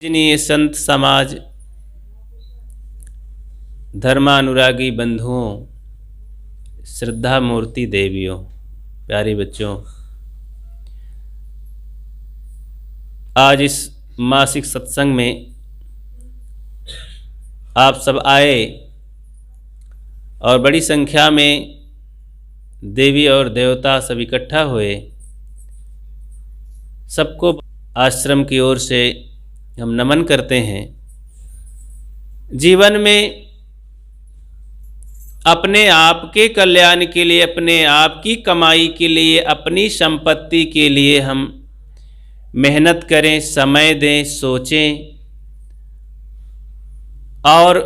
पूजनीय संत समाज, धर्मानुरागी बंधुओं, श्रद्धा मूर्ति देवियों, प्यारे बच्चों, आज इस मासिक सत्संग में आप सब आए और बड़ी संख्या में देवी और देवता सब इकट्ठा हुए। सबको आश्रम की ओर से हम नमन करते हैं। जीवन में अपने आप के कल्याण के लिए, अपने आप की कमाई के लिए, अपनी संपत्ति के लिए हम मेहनत करें, समय दें, सोचें और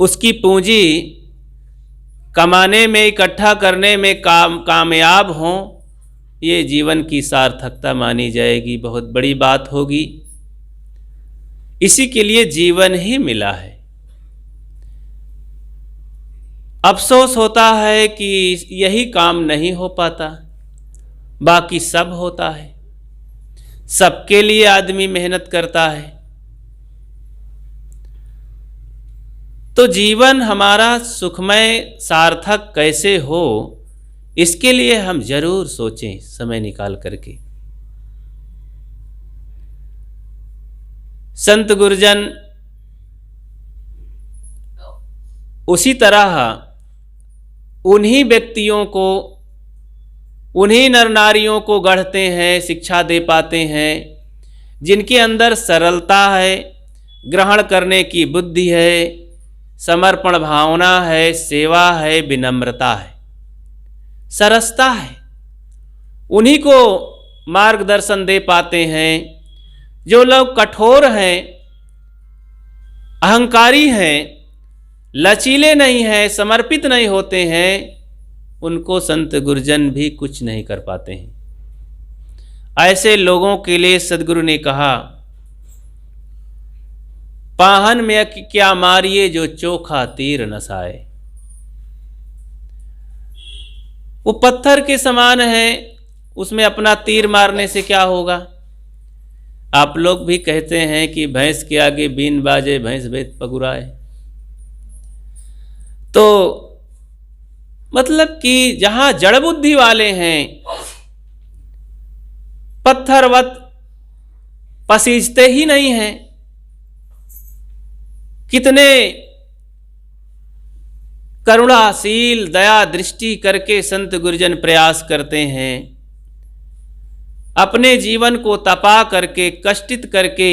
उसकी पूंजी कमाने में, इकट्ठा करने में कामयाब हों। ये जीवन की सार्थकता मानी जाएगी, बहुत बड़ी बात होगी। इसी के लिए जीवन ही मिला है। अफसोस होता है कि यही काम नहीं हो पाता, बाकी सब होता है। सबके लिए आदमी मेहनत करता है। तो जीवन हमारा सुखमय, सार्थक कैसे हो, इसके लिए हम जरूर सोचें समय निकाल करके। संत गुरुजन उसी तरह उन्हीं व्यक्तियों को, उन्हीं नर नारियों को गढ़ते हैं, शिक्षा दे पाते हैं जिनके अंदर सरलता है, ग्रहण करने की बुद्धि है, समर्पण भावना है, सेवा है, विनम्रता है, सरसता है। उन्हीं को मार्गदर्शन दे पाते हैं। जो लोग कठोर हैं, अहंकारी हैं, लचीले नहीं हैं, समर्पित नहीं होते हैं, उनको संत गुरुजन भी कुछ नहीं कर पाते हैं। ऐसे लोगों के लिए सद्गुरु ने कहा, पाहन में क्या मारिए जो चोखा तीर नसाए। वो पत्थर के समान है, उसमें अपना तीर मारने से क्या होगा। आप लोग भी कहते हैं कि भैंस के आगे बीन बाजे भैंस भेद पगुराए। तो मतलब कि जहां जड़ बुद्धि वाले हैं, पत्थरवत पसीजते ही नहीं हैं। कितने करुणाशील, दया दृष्टि करके संत गुरुजन प्रयास करते हैं, अपने जीवन को तपा करके, कष्टित करके,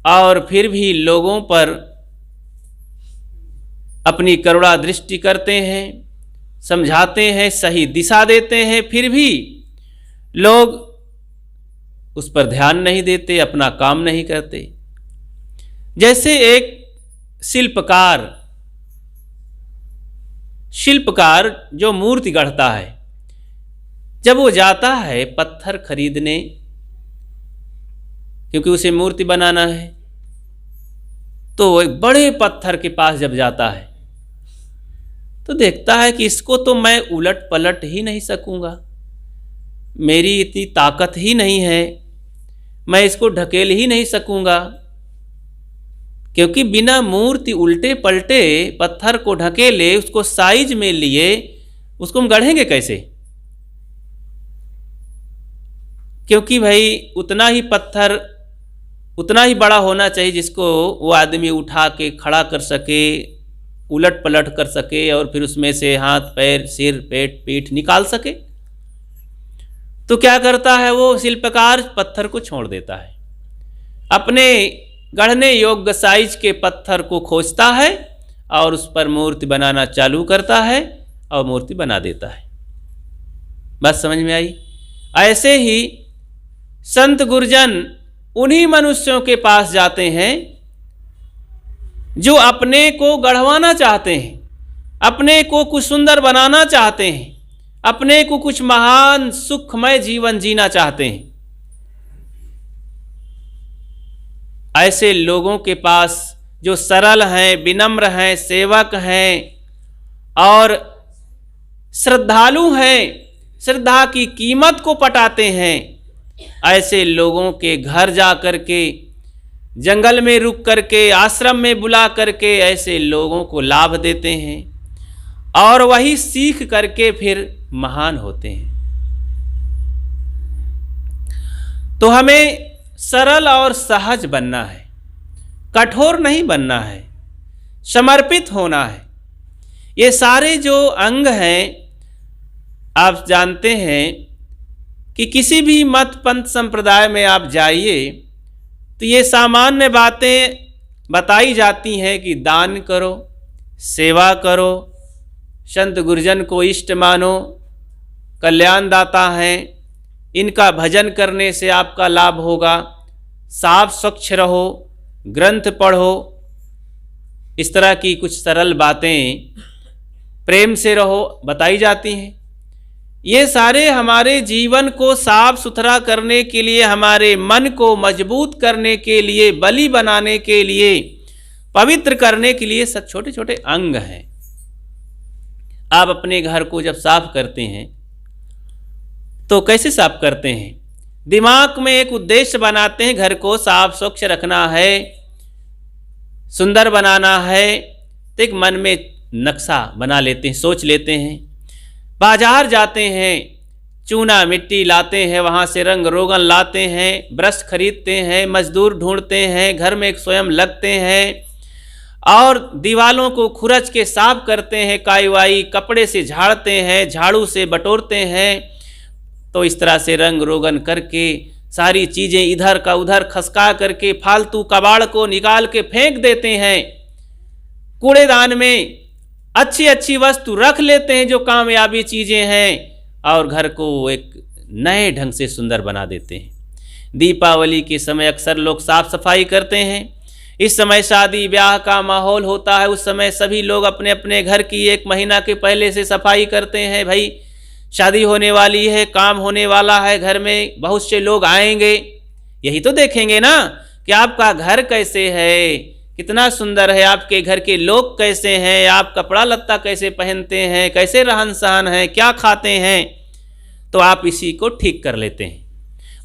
और फिर भी लोगों पर अपनी करुणा दृष्टि करते हैं, समझाते हैं, सही दिशा देते हैं, फिर भी लोग उस पर ध्यान नहीं देते, अपना काम नहीं करते। जैसे एक शिल्पकार जो मूर्ति गढ़ता है, जब वो जाता है पत्थर खरीदने, क्योंकि उसे मूर्ति बनाना है, तो वो एक बड़े पत्थर के पास जब जाता है तो देखता है कि इसको तो मैं उलट पलट ही नहीं सकूंगा, मेरी इतनी ताकत ही नहीं है, मैं इसको ढकेल ही नहीं सकूंगा, क्योंकि बिना मूर्ति उल्टे पलटे पत्थर को ढकेले, उसको साइज में लिए, उसको हम गढ़ेंगे कैसे। क्योंकि भाई उतना ही पत्थर, उतना ही बड़ा होना चाहिए जिसको वो आदमी उठा के खड़ा कर सके, उलट पलट कर सके, और फिर उसमें से हाथ, पैर, सिर, पेट, पीठ निकाल सके। तो क्या करता है वो शिल्पकार, पत्थर को छोड़ देता है, अपने गढ़ने योग्य साइज के पत्थर को खोजता है और उस पर मूर्ति बनाना चालू करता है और मूर्ति बना देता है। बात समझ में आई। ऐसे ही संत गुरुजन उन्हीं मनुष्यों के पास जाते हैं जो अपने को गढ़वाना चाहते हैं, अपने को कुछ सुंदर बनाना चाहते हैं, अपने को कुछ महान सुखमय जीवन जीना चाहते हैं। ऐसे लोगों के पास जो सरल हैं, विनम्र हैं, सेवक हैं और श्रद्धालु हैं, श्रद्धा की कीमत को पटाते हैं, ऐसे लोगों के घर जा कर के, जंगल में रुक करके, आश्रम में बुला करके ऐसे लोगों को लाभ देते हैं और वही सीख करके फिर महान होते हैं। तो हमें सरल और सहज बनना है, कठोर नहीं बनना है, समर्पित होना है। ये सारे जो अंग हैं, आप जानते हैं कि किसी भी मत पंथ संप्रदाय में आप जाइए तो ये सामान्य बातें बताई जाती हैं कि दान करो, सेवा करो, संत गुरुजन को इष्ट मानो, कल्याणदाता हैं, इनका भजन करने से आपका लाभ होगा, साफ स्वच्छ रहो, ग्रंथ पढ़ो, इस तरह की कुछ सरल बातें, प्रेम से रहो, बताई जाती हैं। ये सारे हमारे जीवन को साफ सुथरा करने के लिए, हमारे मन को मजबूत करने के लिए, बलि बनाने के लिए, पवित्र करने के लिए सब छोटे छोटे अंग हैं। आप अपने घर को जब साफ करते हैं तो कैसे साफ करते हैं? दिमाग में एक उद्देश्य बनाते हैं, घर को साफ स्वच्छ रखना है, सुंदर बनाना है, तो एक मन में नक्शा बना लेते हैं, सोच लेते हैं। बाजार जाते हैं, चूना मिट्टी लाते हैं, वहाँ से रंग रोगन लाते हैं, ब्रश खरीदते हैं, मजदूर ढूंढते हैं, घर में एक स्वयं लगते हैं और दीवालों को खुरच के साफ करते हैं, काई वाई कपड़े से झाड़ते हैं, झाड़ू से बटोरते हैं। तो इस तरह से रंग रोगन करके सारी चीज़ें इधर का उधर खसका करके फालतू कबाड़ को निकाल के फेंक देते हैं। कूड़ेदान में अच्छी अच्छी वस्तु रख लेते हैं जो कामयाबी चीज़ें हैं और घर को एक नए ढंग से सुंदर बना देते हैं। दीपावली के समय अक्सर लोग साफ सफाई करते हैं। इस समय शादी ब्याह का माहौल होता है, उस समय सभी लोग अपने अपने घर की 1 महीना के पहले से सफाई करते हैं। भाई शादी होने वाली है, काम होने वाला है, घर में बहुत से लोग आएंगे, यही तो देखेंगे ना कि आपका घर कैसे है, कितना सुंदर है, आपके घर के लोग कैसे हैं, आप कपड़ा लत्ता कैसे पहनते हैं, कैसे रहन सहन है, क्या खाते हैं। तो आप इसी को ठीक कर लेते हैं,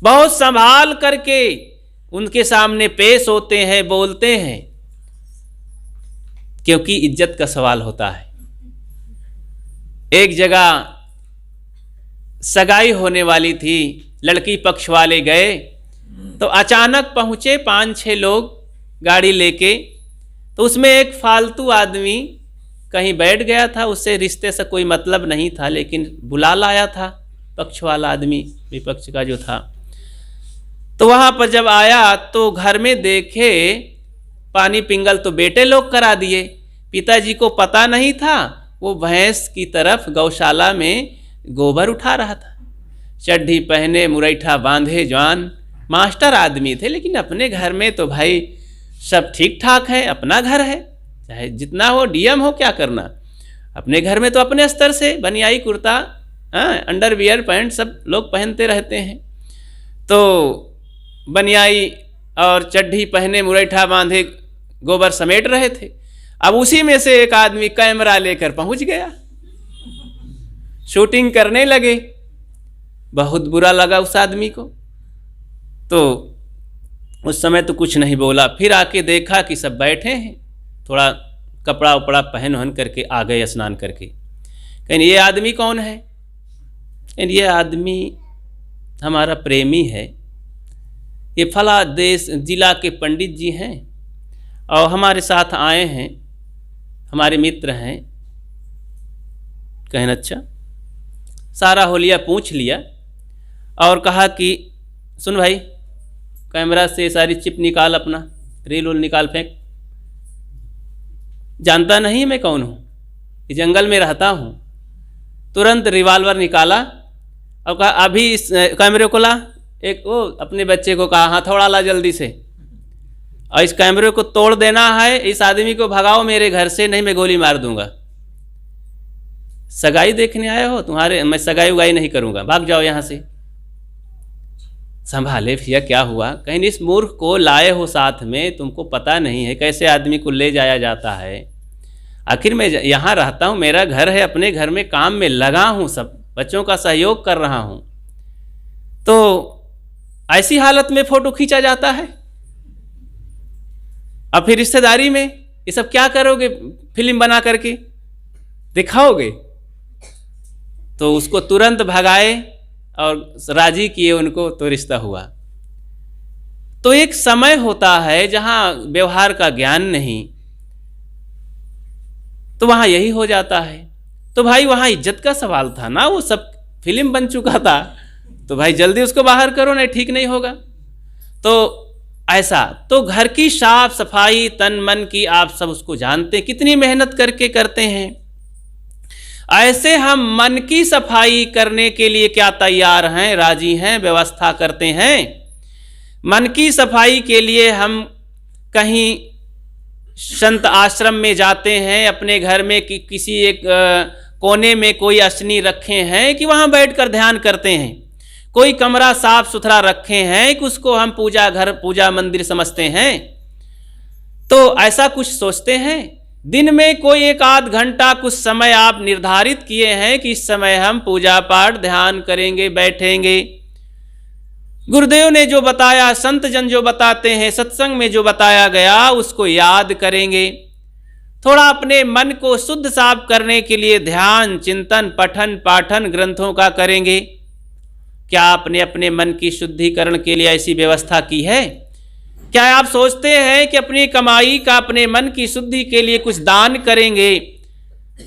बहुत संभाल करके उनके सामने पेश होते हैं, बोलते हैं, क्योंकि इज्जत का सवाल होता है। एक जगह सगाई होने वाली थी, लड़की पक्ष वाले गए तो अचानक पहुंचे 5-6 लोग गाड़ी लेके। तो उसमें एक फालतू आदमी कहीं बैठ गया था, उससे रिश्ते से कोई मतलब नहीं था, लेकिन बुला लाया था पक्ष वाला आदमी, विपक्ष का जो था। तो वहाँ पर जब आया तो घर में देखे पानी पिंगल तो बेटे लोग करा दिए। पिताजी को पता नहीं था, वो भैंस की तरफ गौशाला में गोबर उठा रहा था। चड्ढी पहने, मुरैठा बांधे, जवान मास्टर आदमी थे, लेकिन अपने घर में तो भाई सब ठीक ठाक है, अपना घर है, चाहे जितना हो, डीएम हो, क्या करना। अपने घर में तो अपने स्तर से बनियाई कुर्ता, अंडरवियर पैंट सब लोग पहनते रहते हैं। तो बनियाई और चड्ढी पहने, मुरैठा बांधे, गोबर समेट रहे थे। अब उसी में से एक आदमी कैमरा लेकर पहुंच गया, शूटिंग करने लगे। बहुत बुरा लगा उस आदमी को, तो उस समय तो कुछ नहीं बोला। फिर आके देखा कि सब बैठे हैं, थोड़ा कपड़ा उपड़ा पहन वहन करके आ गए स्नान करके। कहीं ये आदमी कौन है? ये आदमी हमारा प्रेमी है, ये फला देश जिला के पंडित जी हैं और हमारे साथ आए हैं, हमारे मित्र हैं। कहन अच्छा, सारा होलिया पूछ लिया और कहा कि सुन भाई, कैमरा से सारी चिप निकाल, अपना रील उल निकाल फेंक। जानता नहीं मैं कौन हूँ, इस जंगल में रहता हूँ। तुरंत रिवाल्वर निकाला और कहा अभी इस कैमरे को ला। एक वो अपने बच्चे को कहा हथौड़ा ला जल्दी से, और इस कैमरे को तोड़ देना है, इस आदमी को भगाओ मेरे घर से, नहीं मैं गोली मार दूंगा। सगाई देखने आए हो तुम्हारे, मैं सगाई उगाई नहीं करूंगा, भाग जाओ यहाँ से। संभाले भैया क्या हुआ? कहीं इस मूर्ख को लाए हो साथ में, तुमको पता नहीं है कैसे आदमी को ले जाया जाता है। आखिर मैं यहाँ रहता हूँ, मेरा घर है, अपने घर में काम में लगा हूँ, सब बच्चों का सहयोग कर रहा हूँ। तो ऐसी हालत में फोटो खींचा जाता है। अब फिर रिश्तेदारी में ये सब क्या करोगे, फिल्म बना करके दिखाओगे? तो उसको तुरंत भगाए और राजी किए उनको, तो रिश्ता हुआ। तो एक समय होता है जहां व्यवहार का ज्ञान नहीं, तो वहां यही हो जाता है। तो भाई वहां इज्जत का सवाल था ना, वो सब फिल्म बन चुका था, तो भाई जल्दी उसको बाहर करो, नहीं ठीक नहीं होगा। तो ऐसा तो घर की साफ सफाई तन मन की आप सब उसको जानते हैं, कितनी मेहनत करके करते हैं। ऐसे हम मन की सफाई करने के लिए क्या तैयार हैं, राजी हैं, व्यवस्था करते हैं। मन की सफाई के लिए हम कहीं संत आश्रम में जाते हैं, अपने घर में किसी एक कोने में कोई असनी रखे हैं कि वहां बैठकर ध्यान करते हैं। कोई कमरा साफ सुथरा रखे हैं कि उसको हम पूजा घर पूजा मंदिर समझते हैं। तो ऐसा कुछ सोचते हैं। दिन में कोई एक आध घंटा कुछ समय आप निर्धारित किए हैं कि इस समय हम पूजा पाठ ध्यान करेंगे, बैठेंगे। गुरुदेव ने जो बताया, संत जन जो बताते हैं, सत्संग में जो बताया गया उसको याद करेंगे। थोड़ा अपने मन को शुद्ध साफ करने के लिए ध्यान चिंतन पठन पाठन ग्रंथों का करेंगे। क्या आपने अपने मन की शुद्धिकरण के लिए ऐसी व्यवस्था की है? क्या आप सोचते हैं कि अपनी कमाई का अपने मन की शुद्धि के लिए कुछ दान करेंगे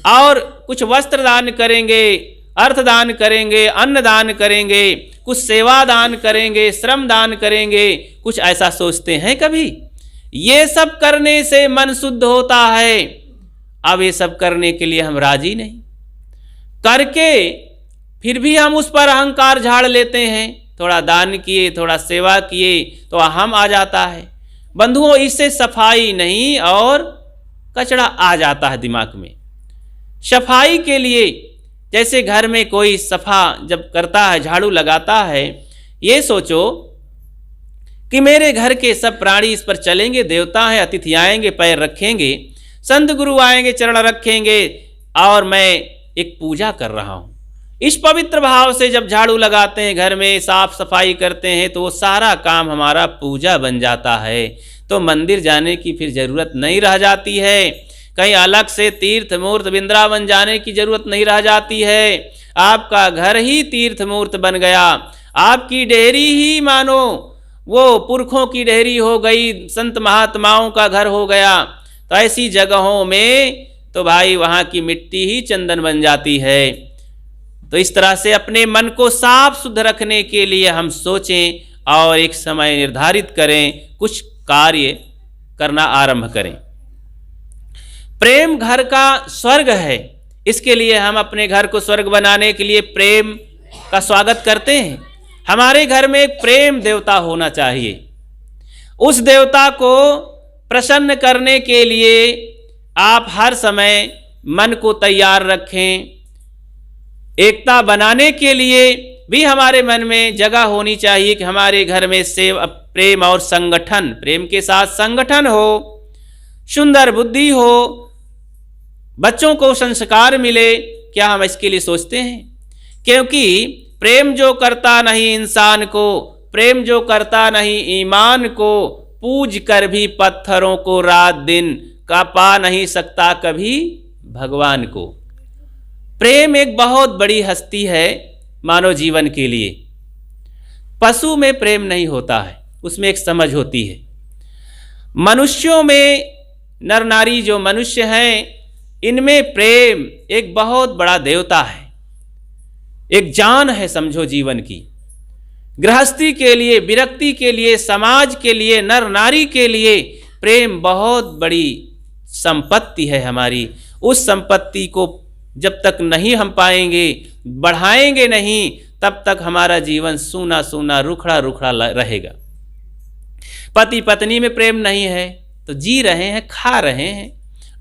और कुछ वस्त्र दान करेंगे, अर्थ दान करेंगे, अन्न दान करेंगे, कुछ सेवा दान करेंगे, श्रम दान करेंगे? कुछ ऐसा सोचते हैं कभी? ये सब करने से मन शुद्ध होता है। अब ये सब करने के लिए हम राजी नहीं, करके फिर भी हम उस पर अहंकार झाड़ लेते हैं। थोड़ा दान किए, थोड़ा सेवा किए तो हम आ जाता है। बंधुओं, इससे सफाई नहीं और कचरा आ जाता है दिमाग में। सफाई के लिए जैसे घर में कोई सफा जब करता है, झाड़ू लगाता है, ये सोचो कि मेरे घर के सब प्राणी इस पर चलेंगे, देवता हैं, अतिथि आएंगे, पैर रखेंगे, संत गुरु आएंगे, चरण रखेंगे और मैं एक पूजा कर रहा हूँ। इस पवित्र भाव से जब झाड़ू लगाते हैं, घर में साफ सफाई करते हैं, तो वो सारा काम हमारा पूजा बन जाता है। तो मंदिर जाने की फिर जरूरत नहीं रह जाती है, कहीं अलग से तीर्थ मूर्त वृंदावन जाने की जरूरत नहीं रह जाती है। आपका घर ही तीर्थ मूर्त बन गया, आपकी डेहरी ही मानो वो पुरखों की डेहरी हो गई, संत महात्माओं का घर हो गया। तो ऐसी जगहों में तो भाई वहाँ की मिट्टी ही चंदन बन जाती है। तो इस तरह से अपने मन को साफ शुद्ध रखने के लिए हम सोचें और एक समय निर्धारित करें, कुछ कार्य करना आरंभ करें। प्रेम घर का स्वर्ग है, इसके लिए हम अपने घर को स्वर्ग बनाने के लिए प्रेम का स्वागत करते हैं। हमारे घर में एक प्रेम देवता होना चाहिए। उस देवता को प्रसन्न करने के लिए आप हर समय मन को तैयार रखें। एकता बनाने के लिए भी हमारे मन में जगह होनी चाहिए कि हमारे घर में सेव प्रेम और संगठन, प्रेम के साथ संगठन हो, सुंदर बुद्धि हो, बच्चों को संस्कार मिले। क्या हम इसके लिए सोचते हैं? क्योंकि प्रेम जो करता नहीं इंसान को, प्रेम जो करता नहीं ईमान को, पूज कर भी पत्थरों को रात दिन का पा नहीं सकता कभी भगवान को। प्रेम एक बहुत बड़ी हस्ती है मानव जीवन के लिए। पशु में प्रेम नहीं होता है, उसमें एक समझ होती है। मनुष्यों में नर नारी जो मनुष्य हैं, इनमें प्रेम एक बहुत बड़ा देवता है, एक जान है समझो जीवन की। गृहस्थी के लिए, विरक्ति के लिए, समाज के लिए, नर नारी के लिए प्रेम बहुत बड़ी संपत्ति है हमारी। उस संपत्ति को जब तक नहीं हम पाएंगे, बढ़ाएंगे नहीं, तब तक हमारा जीवन सूना सूना रुखड़ा रुखड़ा रहेगा। पति पत्नी में प्रेम नहीं है तो जी रहे हैं, खा रहे हैं,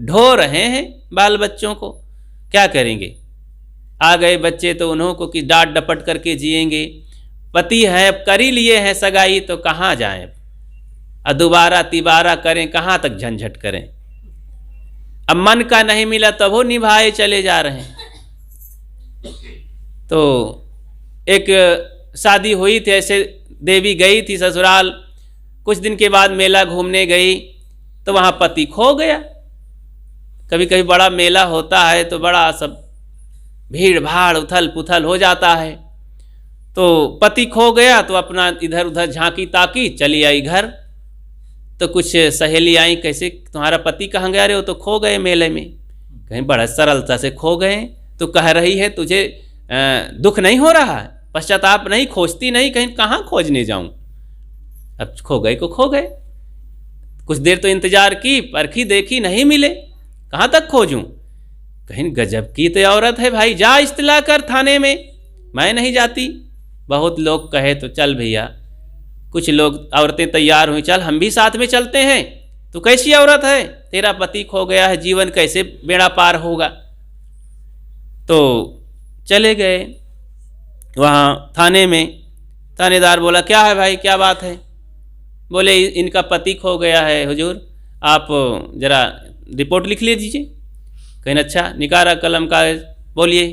ढो रहे हैं बाल बच्चों को, क्या करेंगे? आ गए बच्चे तो उन्हों को कि डांट डपट करके जिएंगे। पति है, अब कर ही लिए हैं सगाई तो कहाँ जाएं? अब दोबारा तिबारा करें, कहाँ तक झंझट करें? अब मन का नहीं मिला तब वो निभाए चले जा रहे हैं। तो एक शादी हुई थी, ऐसे देवी गई थी ससुराल, कुछ दिन के बाद मेला घूमने गई तो वहाँ पति खो गया। कभी कभी बड़ा मेला होता है तो बड़ा सब भीड़ भाड़ उथल पुथल हो जाता है। तो पति खो गया तो अपना इधर उधर झांकी ताकी, चली आई घर। तो कुछ सहेली आई, कैसे तुम्हारा पति कहाँ गया? रे वो तो खो गए मेले में। कहीं बड़ा सरलता से खो गए। तो कह रही है तुझे दुख नहीं हो रहा है, पश्चाताप नहीं, खोजती नहीं? कहीं कहाँ खोजने जाऊं, अब खो गए को खो गए। कुछ देर तो इंतजार की, परखी देखी, नहीं मिले, कहाँ तक खोजूं? कहीं गजब की तो औरत है भाई, जा इस्तला कर थाने में। मैं नहीं जाती। बहुत लोग कहे तो चल भैया, कुछ लोग औरतें तैयार हुई, चल हम भी साथ में चलते हैं। तो कैसी औरत है, तेरा पति खो गया है, जीवन कैसे बेड़ा पार होगा? तो चले गए वहाँ थाने में। थानेदार बोला क्या है भाई, क्या बात है? बोले इनका पति खो गया है हुजूर, आप ज़रा रिपोर्ट लिख लीजिए। कहीं अच्छा, निकारा कलम कागज, बोलिए।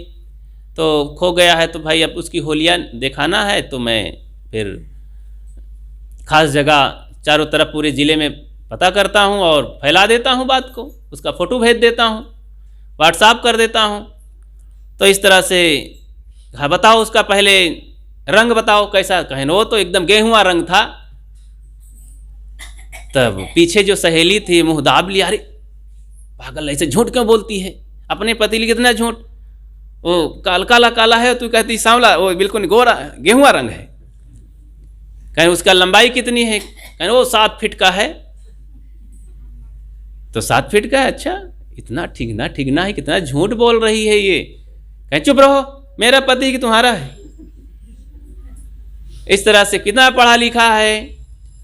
तो खो गया है तो भाई अब उसकी होलिया दिखाना है, तो मैं फिर खास जगह चारों तरफ पूरे ज़िले में पता करता हूँ और फैला देता हूँ बात को, उसका फ़ोटो भेज देता हूँ, व्हाट्सएप कर देता हूँ। तो इस तरह से हाँ बताओ उसका पहले रंग बताओ कैसा? कहें वो तो एकदम गेहुआ रंग था। तब पीछे जो सहेली थी मुँह दाब लिया, अरे पागल ऐसे झूठ क्यों बोलती है, अपने पति लिए कितना झूठ, वो काला काला है, तू कहती सांवला, वो बिल्कुल गोरा गेहुआ रंग है। कहें उसका लंबाई कितनी है? कहें वो 7 फीट का है। तो 7 फीट का है, अच्छा इतना ठिगना है, कितना झूठ बोल रही है ये। कहें चुप रहो, मेरा पति कि तुम्हारा है? इस तरह से कितना पढ़ा लिखा है?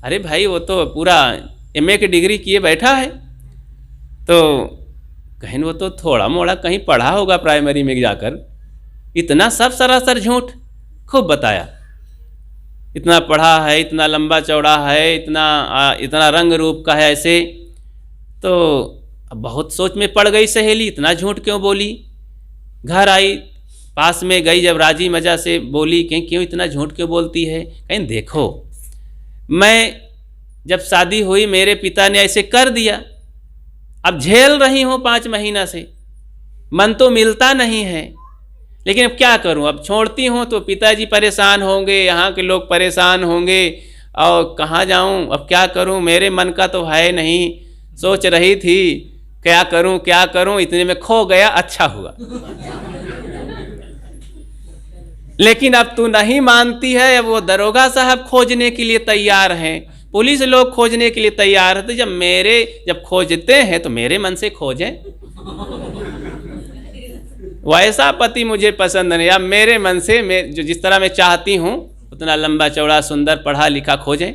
अरे भाई वो तो पूरा MA की डिग्री किए बैठा है। तो कहीं वो तो थोड़ा मोड़ा कहीं पढ़ा होगा प्राइमरी में जाकर, इतना सब सरासर झूठ। खूब बताया, इतना पढ़ा है, इतना लंबा चौड़ा है, इतना रंग रूप का है ऐसे। तो अब बहुत सोच में पड़ गई सहेली, इतना झूठ क्यों बोली। घर आई, पास में गई, जब राजी मजा से बोली कि क्यों इतना झूठ क्यों बोलती है? कहीं देखो, मैं जब शादी हुई मेरे पिता ने ऐसे कर दिया, अब झेल रही हूँ 5 महीना से, मन तो मिलता नहीं है, लेकिन अब क्या करूँ? अब छोड़ती हूँ तो पिताजी परेशान होंगे, यहाँ के लोग परेशान होंगे, और कहाँ जाऊँ? अब क्या करूँ? मेरे मन का तो है नहीं। सोच रही थी क्या करूँ, इतने में खो गया, अच्छा हुआ। लेकिन अब तू नहीं मानती है। अब वो दरोगा साहब खोजने के लिए तैयार हैं, पुलिस लोग खोजने के लिए तैयार है। तो जब खोजते हैं तो मेरे मन से खोजें। वैसा पति मुझे पसंद नहीं, अब मेरे मन से जो जिस तरह मैं चाहती हूँ उतना लंबा चौड़ा सुंदर पढ़ा लिखा खोजें।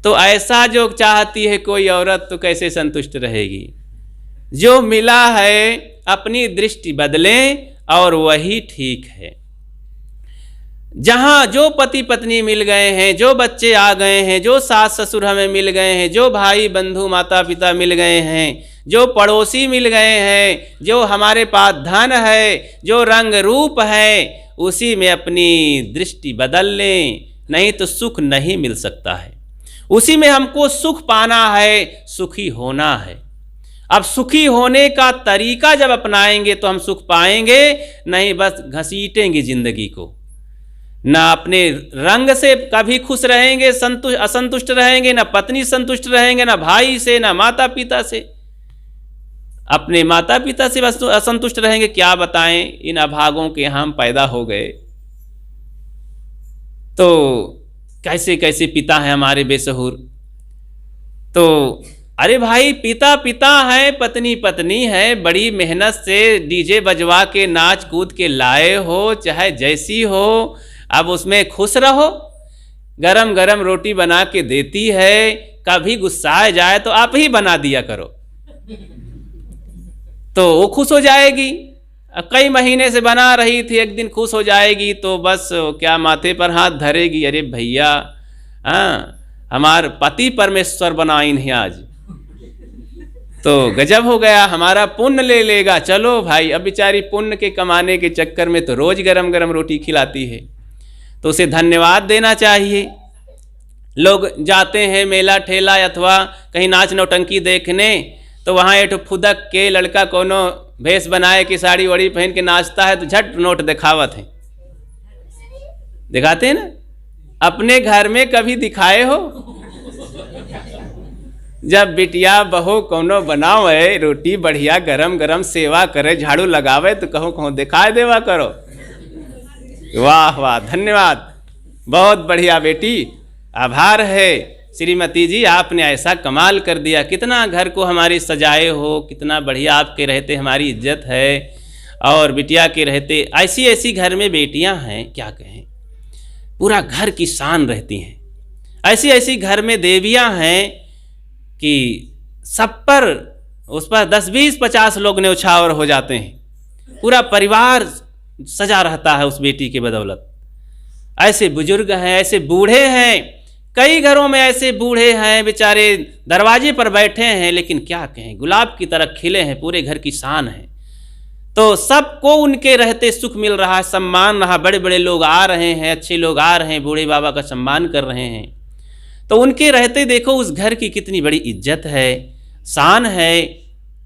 तो ऐसा जो चाहती है कोई औरत तो कैसे संतुष्ट रहेगी? जो मिला है अपनी दृष्टि बदलें और वही ठीक है। जहाँ जो पति पत्नी मिल गए हैं, जो बच्चे आ गए हैं, जो सास ससुर हमें मिल गए हैं, जो भाई बंधु माता पिता मिल गए हैं, जो पड़ोसी मिल गए हैं, जो हमारे पास धन है, जो रंग रूप है, उसी में अपनी दृष्टि बदल लें, नहीं तो सुख नहीं मिल सकता है। उसी में हमको सुख पाना है, सुखी होना है। अब सुखी होने का तरीका जब अपनाएंगे तो हम सुख पाएंगे, नहीं बस घसीटेंगे जिंदगी को। ना अपने रंग से कभी खुश रहेंगे, असंतुष्ट रहेंगे, ना पत्नी संतुष्ट रहेंगे, ना भाई से, ना माता पिता से। अपने माता पिता से बस असंतुष्ट रहेंगे, क्या बताएं, इन अभागों के हम पैदा हो गए। तो कैसे कैसे पिता हैं हमारे बेसहुर। तो अरे भाई पिता पिता है, पत्नी पत्नी है, बड़ी मेहनत से डीजे बजवा के नाच कूद के लाए हो, चाहे जैसी हो, अब उसमें खुश रहो। गरम गरम रोटी बना के देती है, कभी गुस्सा जाए तो आप ही बना दिया करो, तो वो खुश हो जाएगी। अब कई महीने से बना रही थी, एक दिन खुश हो जाएगी तो बस क्या माथे पर हाथ धरेगी, अरे भैया हमार पति परमेश्वर बनाइन है आज, तो गजब हो गया, हमारा पुण्य ले लेगा। चलो भाई, अब बेचारी पुण्य के कमाने के चक्कर में तो रोज गरम गरम रोटी खिलाती है। तो उसे धन्यवाद देना चाहिए। लोग जाते हैं मेला ठेला अथवा कहीं नाच नौटंकी देखने, तो वहाँ एक फुदक के लड़का कोनो भेष बनाए कि साड़ी वड़ी पहन के नाचता है तो झट नोट दिखावत है, दिखाते हैं ना। अपने घर में कभी दिखाए हो? जब बिटिया बहू कोनो बनावे रोटी बढ़िया गरम गरम सेवा करे झाड़ू लगावे तो कहो कहो दिखाए देवा करो। वाह वाह, धन्यवाद, बहुत बढ़िया बेटी, आभार है श्रीमती जी, आपने ऐसा कमाल कर दिया, कितना घर को हमारी सजाए हो, कितना बढ़िया आपके रहते हमारी इज्जत है, और बिटिया के रहते ऐसी ऐसी घर में बेटियां हैं क्या कहें, पूरा घर की शान रहती हैं। ऐसी ऐसी घर में देवियां हैं कि सब पर उस पर 10 20 50 लोग न्यौछावर हो जाते हैं, पूरा परिवार सजा रहता है उस बेटी के बदौलत। ऐसे बुजुर्ग हैं, ऐसे बूढ़े हैं, कई घरों में ऐसे बूढ़े हैं बेचारे दरवाजे पर बैठे हैं, लेकिन क्या कहें गुलाब की तरह खिले हैं, पूरे घर की शान है। तो सबको उनके रहते सुख मिल रहा है, सम्मान रहा, बड़े बड़े लोग आ रहे हैं, अच्छे लोग आ रहे हैं, बूढ़े बाबा का सम्मान कर रहे हैं। तो उनके रहते देखो उस घर की कितनी बड़ी इज्जत है, शान है,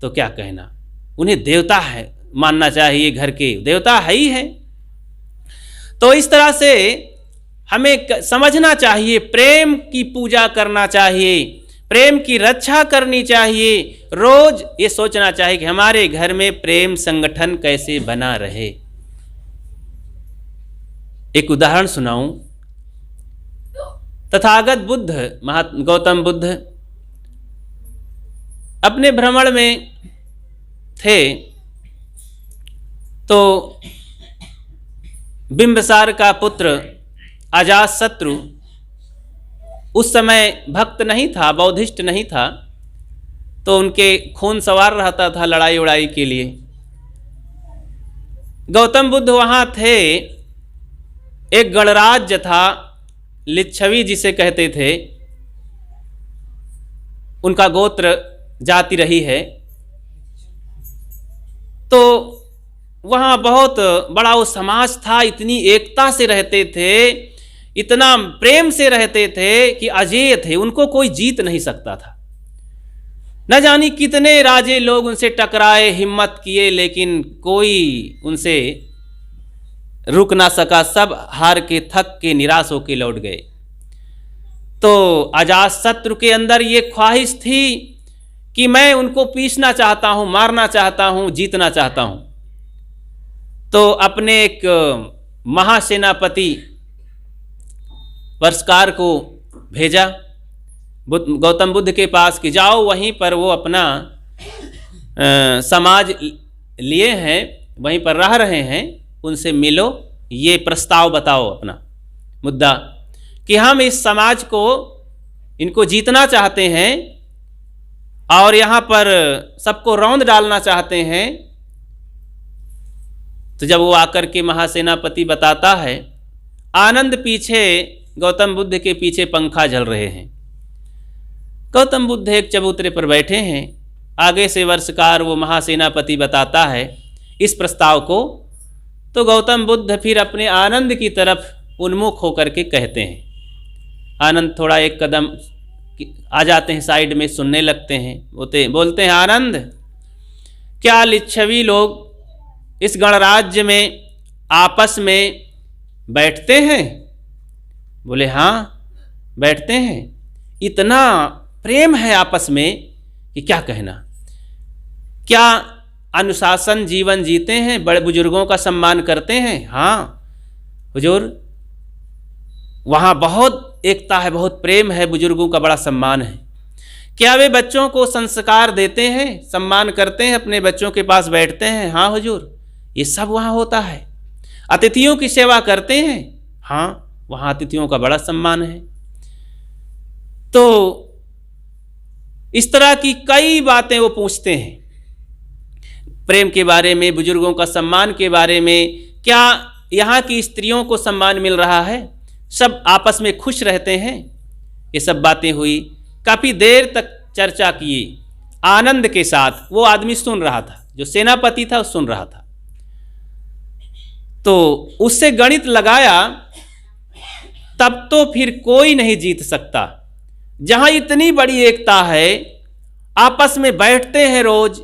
तो क्या कहना, उन्हें देवता है मानना चाहिए, घर के देवता है ही है। तो इस तरह से हमें समझना चाहिए, प्रेम की पूजा करना चाहिए, प्रेम की रक्षा करनी चाहिए, रोज ये सोचना चाहिए कि हमारे घर में प्रेम संगठन कैसे बना रहे। एक उदाहरण सुनाऊं। तथागत बुद्ध, गौतम बुद्ध अपने भ्रमण में थे, तो बिंबिसार का पुत्र अजातशत्रु उस समय भक्त नहीं था, बौद्धिस्ट नहीं था, तो उनके खून सवार रहता था लड़ाई उड़ाई के लिए। गौतम बुद्ध वहाँ थे, एक गणराज्य था, लिच्छवी जिसे कहते थे, उनका गोत्र जाति रही है। तो वहाँ बहुत बड़ा वो समाज था, इतनी एकता से रहते थे, इतना प्रेम से रहते थे कि अजेय थे, उनको कोई जीत नहीं सकता था। न जानी कितने राजे लोग उनसे टकराए, हिम्मत किए, लेकिन कोई उनसे रुक ना सका, सब हार के थक के निराश होके लौट गए। तो अजातशत्रु के अंदर ये ख्वाहिश थी कि मैं उनको पीसना चाहता हूँ, मारना चाहता हूँ, जीतना चाहता हूँ। तो अपने एक महासेनापति वर्षकार को भेजा गौतम बुद्ध के पास कि जाओ वहीं पर वो अपना समाज लिए हैं, वहीं पर रह रहे हैं, उनसे मिलो, ये प्रस्ताव बताओ अपना मुद्दा कि हम इस समाज को इनको जीतना चाहते हैं और यहाँ पर सबको रौंद डालना चाहते हैं। तो जब वो आकर के महासेनापति बताता है, आनंद पीछे गौतम बुद्ध के पीछे पंखा झल रहे हैं। गौतम बुद्ध एक चबूतरे पर बैठे हैं, आगे से वर्षकार वो महासेनापति बताता है इस प्रस्ताव को। तो गौतम बुद्ध फिर अपने आनंद की तरफ उन्मुख होकर के कहते हैं। आनंद थोड़ा एक कदम आ जाते हैं साइड में, सुनने लगते हैं, बोलते हैं आनंद, क्या लिच्छवी लोग इस गणराज्य में आपस में बैठते हैं? बोले हाँ बैठते हैं, इतना प्रेम है आपस में कि क्या कहना। क्या अनुशासन जीवन जीते हैं, बड़े बुजुर्गों का सम्मान करते हैं? हाँ हुजूर, वहाँ बहुत एकता है, बहुत प्रेम है, बुजुर्गों का बड़ा सम्मान है। क्या वे बच्चों को संस्कार देते हैं, सम्मान करते हैं, अपने बच्चों के पास बैठते हैं? हाँ हुजूर, ये सब वहाँ होता है। अतिथियों की सेवा करते हैं? हाँ, वहाँ अतिथियों का बड़ा सम्मान है। तो इस तरह की कई बातें वो पूछते हैं, प्रेम के बारे में, बुजुर्गों का सम्मान के बारे में, क्या यहाँ की स्त्रियों को सम्मान मिल रहा है, सब आपस में खुश रहते हैं। ये सब बातें हुई, काफ़ी देर तक चर्चा की आनंद के साथ। वो आदमी सुन रहा था, जो सेनापति था वो सुन रहा था। तो उससे गणित लगाया तब तो फिर कोई नहीं जीत सकता। जहाँ इतनी बड़ी एकता है, आपस में बैठते हैं रोज,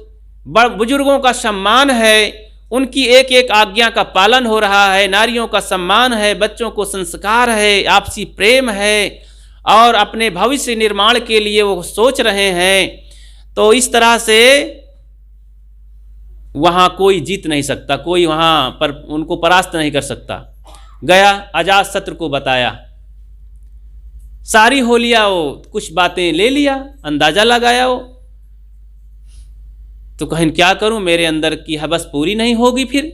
बुजुर्गों का सम्मान है, उनकी एक एक आज्ञा का पालन हो रहा है, नारियों का सम्मान है, बच्चों को संस्कार है, आपसी प्रेम है और अपने भविष्य निर्माण के लिए वो सोच रहे हैं, तो इस तरह से वहाँ कोई जीत नहीं सकता, कोई वहाँ पर उनको परास्त नहीं कर सकता। गया अजातशत्रु को बताया, सारी हो लिया, वो कुछ बातें ले लिया, अंदाजा लगाया वो, तो कहीं क्या करूं, मेरे अंदर की हवस पूरी नहीं होगी। फिर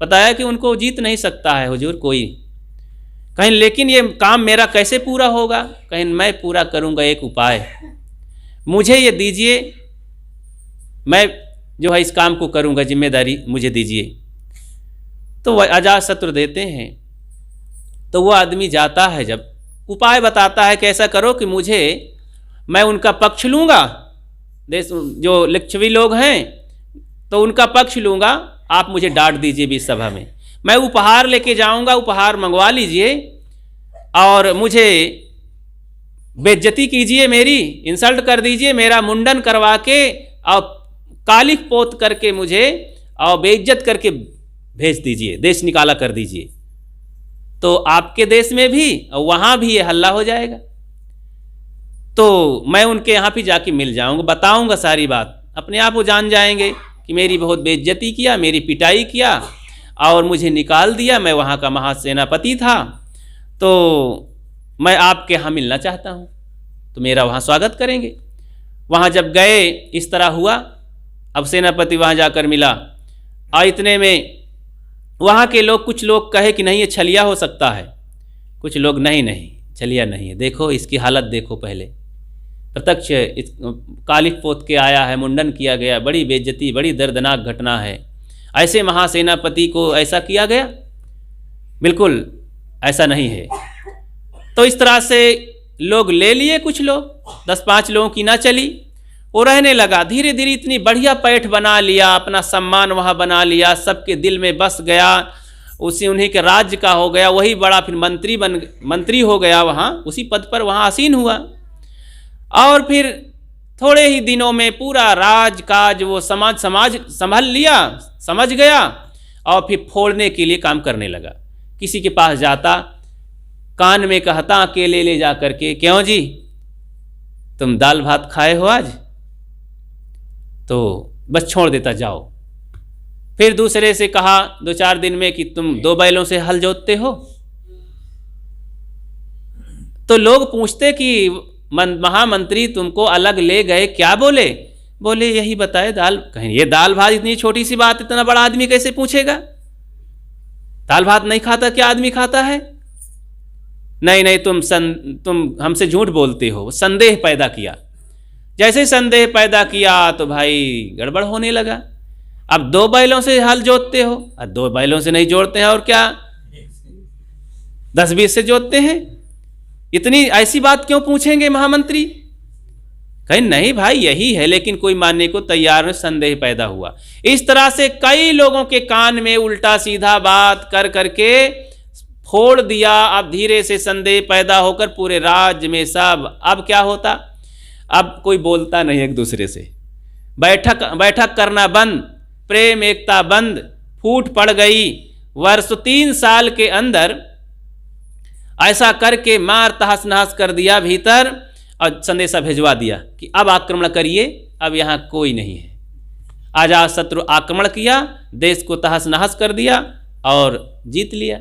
बताया कि उनको जीत नहीं सकता है हुजूर कोई। कहीं लेकिन ये काम मेरा कैसे पूरा होगा? कहीं मैं पूरा करूंगा एक उपाय, मुझे ये दीजिए, मैं जो है इस काम को करूंगा, जिम्मेदारी मुझे दीजिए। तो वह अजातशत्रु देते हैं। तो वो आदमी जाता है, जब उपाय बताता है कि ऐसा करो कि मुझे, मैं उनका पक्ष लूँगा, देश जो लिच्छवी लोग हैं तो उनका पक्ष लूँगा, आप मुझे डांट दीजिए बीच सभा में, मैं उपहार लेके जाऊँगा, उपहार मंगवा लीजिए और मुझे बेइज्जती कीजिए, मेरी इंसल्ट कर दीजिए, मेरा मुंडन करवा के और कालिख पोत करके मुझे और बेइज्जत करके भेज दीजिए, देश निकाला कर दीजिए। तो आपके देश में भी और वहाँ भी ये हल्ला हो जाएगा। तो मैं उनके यहाँ भी जाके मिल जाऊँगा, बताऊँगा सारी बात, अपने आप वो जान जाएंगे कि मेरी बहुत बेइज्जती किया, मेरी पिटाई किया और मुझे निकाल दिया, मैं वहाँ का महासेनापति था, तो मैं आपके यहाँ मिलना चाहता हूँ, तो मेरा वहाँ स्वागत करेंगे। वहाँ जब गए, इस तरह हुआ, अब सेनापति वहाँ जाकर मिला और इतने में वहाँ के लोग, कुछ लोग कहे कि नहीं ये छलिया हो सकता है, कुछ लोग नहीं छलिया नहीं है, देखो इसकी हालत देखो, पहले प्रत्यक्ष कालिख पोत के आया है, मुंडन किया गया, बड़ी बेइज्जती, बड़ी दर्दनाक घटना है, ऐसे महासेनापति को ऐसा किया गया, बिल्कुल ऐसा नहीं है। तो इस तरह से लोग ले लिए, कुछ लोग 10-5 लोगों की ना चली, वो रहने लगा। धीरे धीरे इतनी बढ़िया पैठ बना लिया, अपना सम्मान वहाँ बना लिया, सबके दिल में बस गया, उन्हीं के राज्य का हो गया, वही बड़ा फिर मंत्री हो गया, वहाँ उसी पद पर वहाँ आसीन हुआ। और फिर थोड़े ही दिनों में पूरा राज काज वो समाज संभाल लिया, समझ गया और फिर फोड़ने के लिए काम करने लगा। किसी के पास जाता, कान में कहता अकेले ले जा करके, क्यों जी तुम दाल भात खाए हो आज? तो बस छोड़ देता, जाओ। फिर दूसरे से कहा 2-4 दिन में कि तुम 2 बैलों से हल जोतते हो, तो लोग पूछते कि महामंत्री तुमको अलग ले गए, क्या बोले? बोले यही बताए दाल। कहीं ये दाल भात इतनी छोटी सी बात इतना बड़ा आदमी कैसे पूछेगा? दाल भात नहीं खाता क्या आदमी खाता है? नहीं तुम हमसे झूठ बोलते हो। संदेह पैदा किया। जैसे संदेह पैदा किया तो भाई गड़बड़ होने लगा। अब 2 बैलों से हल जोतते हो, 2 बैलों से नहीं जोड़ते हैं और क्या 10-20 से जोतते हैं? इतनी ऐसी बात क्यों पूछेंगे महामंत्री? कहीं नहीं भाई यही है, लेकिन कोई मानने को तैयार नहीं, संदेह पैदा हुआ। इस तरह से कई लोगों के कान में उल्टा सीधा बात कर करके फोड़ दिया। अब धीरे से संदेह पैदा होकर पूरे राज्य में सब, अब क्या होता, अब कोई बोलता नहीं एक दूसरे से, बैठक करना बंद, प्रेम एकता बंद, फूट पड़ गई। वर्ष 3 साल के अंदर ऐसा करके मार तहस नहस कर दिया भीतर और संदेशा भेजवा दिया कि अब आक्रमण करिए, अब यहाँ कोई नहीं है। अजातशत्रु आक्रमण किया, देश को तहस नहस कर दिया और जीत लिया।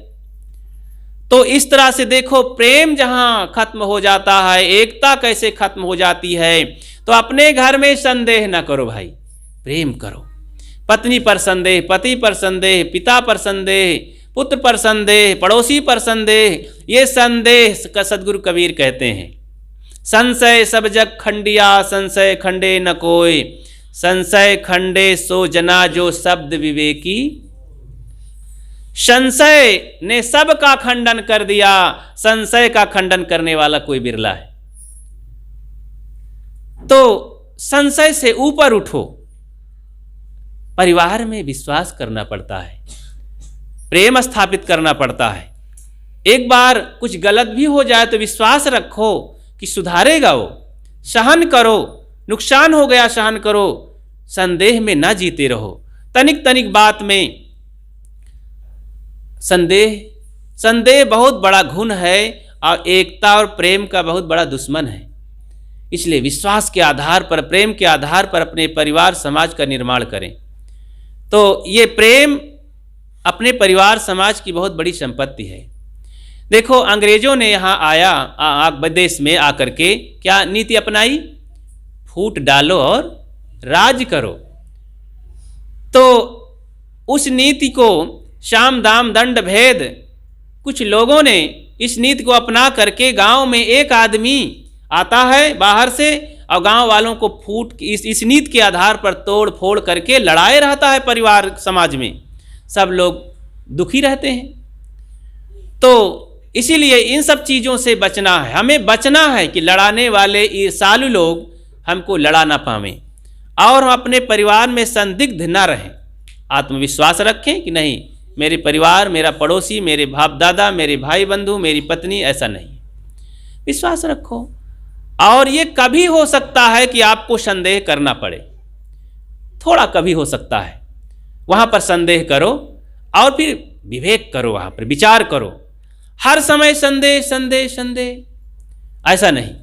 तो इस तरह से देखो, प्रेम जहाँ खत्म हो जाता है, एकता कैसे खत्म हो जाती है। तो अपने घर में संदेह ना करो भाई, प्रेम करो। पत्नी पर संदेह, पति पर संदेह, पिता पर संदेह, पुत्र पर संदेह, पड़ोसी पर संदेह, ये संदेह का सदगुरु कबीर कहते हैं, संशय सब जग खंडिया, संशय खंडे न कोई, संशय खंडे सो जना जो शब्द विवेकी। संशय ने सब का खंडन कर दिया, संशय का खंडन करने वाला कोई बिरला है। तो संशय से ऊपर उठो। परिवार में विश्वास करना पड़ता है, प्रेम स्थापित करना पड़ता है। एक बार कुछ गलत भी हो जाए तो विश्वास रखो कि सुधारेगा वो। सहन करो, नुकसान हो गया सहन करो, संदेह में ना जीते रहो। तनिक तनिक बात में संदेह बहुत बड़ा घुन है और एकता और प्रेम का बहुत बड़ा दुश्मन है। इसलिए विश्वास के आधार पर, प्रेम के आधार पर अपने परिवार समाज का निर्माण करें। तो ये प्रेम अपने परिवार समाज की बहुत बड़ी संपत्ति है। देखो, अंग्रेजों ने यहाँ आया देश में आकर के क्या नीति अपनाई? फूट डालो और राज करो। तो उस नीति को साम दाम दंड भेद, कुछ लोगों ने इस नीति को अपना करके गांव में एक आदमी आता है बाहर से और गांव वालों को फूट इस नीति के आधार पर तोड़ फोड़ करके लड़ाए रहता है। परिवार समाज में सब लोग दुखी रहते हैं। तो इसीलिए इन सब चीज़ों से बचना है, हमें बचना है कि लड़ाने वाले ईर्ष्यालु लोग हमको लड़ा ना पावें और हम अपने परिवार में संदिग्ध ना रहें। आत्मविश्वास रखें कि नहीं, मेरे परिवार, मेरा पड़ोसी, मेरे बाप दादा, मेरे भाई बंधु, मेरी पत्नी, ऐसा नहीं। विश्वास रखो। और ये कभी हो सकता है कि आपको संदेह करना पड़े, थोड़ा कभी हो सकता है, वहाँ पर संदेह करो और फिर विवेक करो, वहाँ पर विचार करो। हर समय संदेह संदेह संदेह ऐसा नहीं।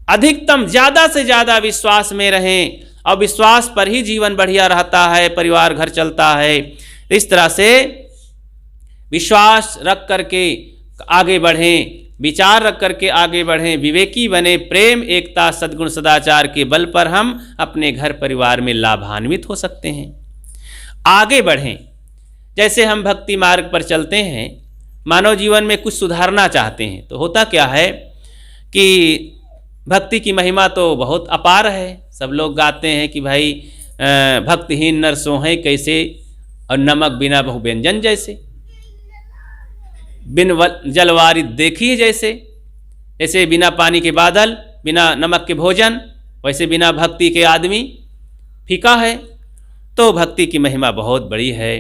अधिकतम ज़्यादा से ज़्यादा विश्वास में रहें और विश्वास पर ही जीवन बढ़िया रहता है, परिवार घर चलता है। इस तरह से विश्वास रख करके आगे बढ़ें, विचार रख करके आगे बढ़ें, विवेकी बने। प्रेम, एकता, सद्गुण, सदाचार के बल पर हम अपने घर परिवार में लाभान्वित हो सकते हैं, आगे बढ़ें। जैसे हम भक्ति मार्ग पर चलते हैं, मानव जीवन में कुछ सुधारना चाहते हैं, तो होता क्या है कि भक्ति की महिमा तो बहुत अपार है। सब लोग गाते हैं कि भाई भक्तिहीन नर सोहें कैसे, और नमक बिना बहु व्यंजन जैसे, बिन जलवारी देखी जैसे। जैसे बिना पानी के बादल, बिना नमक के भोजन, वैसे बिना भक्ति के आदमी फीका है। तो भक्ति की महिमा बहुत बड़ी है।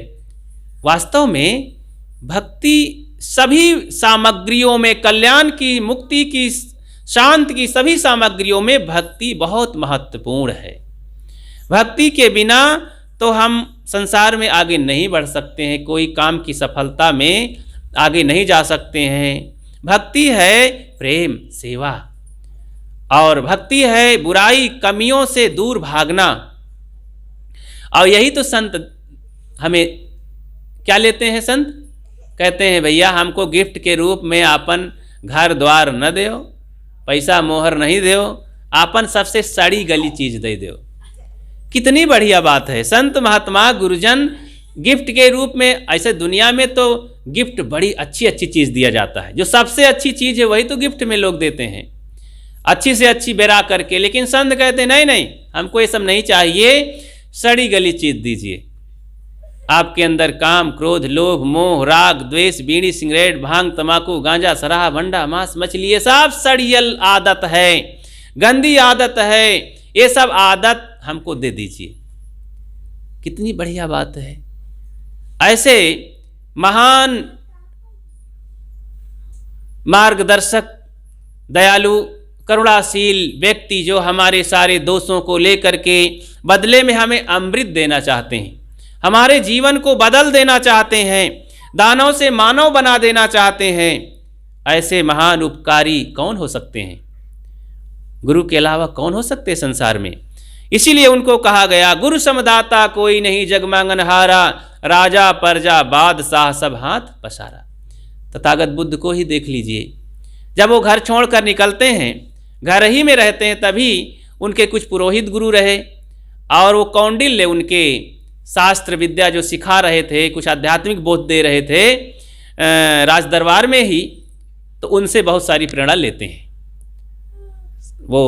वास्तव में भक्ति सभी सामग्रियों में, कल्याण की, मुक्ति की, शांति की सभी सामग्रियों में भक्ति बहुत महत्वपूर्ण है। भक्ति के बिना तो हम संसार में आगे नहीं बढ़ सकते हैं, कोई काम की सफलता में आगे नहीं जा सकते हैं। भक्ति है प्रेम, सेवा, और भक्ति है बुराई, कमियों से दूर भागना। और यही तो संत हमें क्या लेते हैं? संत कहते हैं भैया हमको गिफ्ट के रूप में आपन घर द्वार न दो, पैसा मोहर नहीं दो, आपन सबसे सड़ी गली चीज दे दो। कितनी बढ़िया बात है। संत महात्मा गुरुजन गिफ्ट के रूप में, ऐसे दुनिया में तो गिफ्ट बड़ी अच्छी अच्छी चीज दिया जाता है, जो सबसे अच्छी चीज है वही तो गिफ्ट में लोग देते हैं, अच्छी से अच्छी बेरा करके। लेकिन संत कहते नहीं नहीं, हमको ये सब नहीं चाहिए, सड़ी गली चीज दीजिए। आपके अंदर काम, क्रोध, लोभ, मोह, राग, द्वेष, बीड़ी, सिगरेट, भांग, तमाकू, गांजा, शराब, अंडा, मांस, मछली, ये सब सड़ियल आदत है, गंदी आदत है। ये सब आदत हमको दे दीजिए। कितनी बढ़िया बात है। ऐसे महान मार्गदर्शक, दयालु, करुणाशील व्यक्ति जो हमारे सारे दोषों को लेकर के बदले में हमें अमृत देना चाहते हैं, हमारे जीवन को बदल देना चाहते हैं, दानव से मानव बना देना चाहते हैं, ऐसे महान उपकारी कौन हो सकते हैं? गुरु के अलावा कौन हो सकते संसार में? इसीलिए उनको कहा गया, गुरु समदाता कोई नहीं जग मांगनहारा, राजा प्रजा बादशाह सब हाथ पसारा। तथागत बुद्ध को ही देख लीजिए, जब वो घर छोड़कर निकलते हैं, घर ही में रहते हैं, तभी उनके कुछ पुरोहित गुरु रहे और वो कौंडिल्य उनके शास्त्र विद्या जो सिखा रहे थे, कुछ आध्यात्मिक बोध दे रहे थे राज दरबार में ही, तो उनसे बहुत सारी प्रेरणा लेते हैं। वो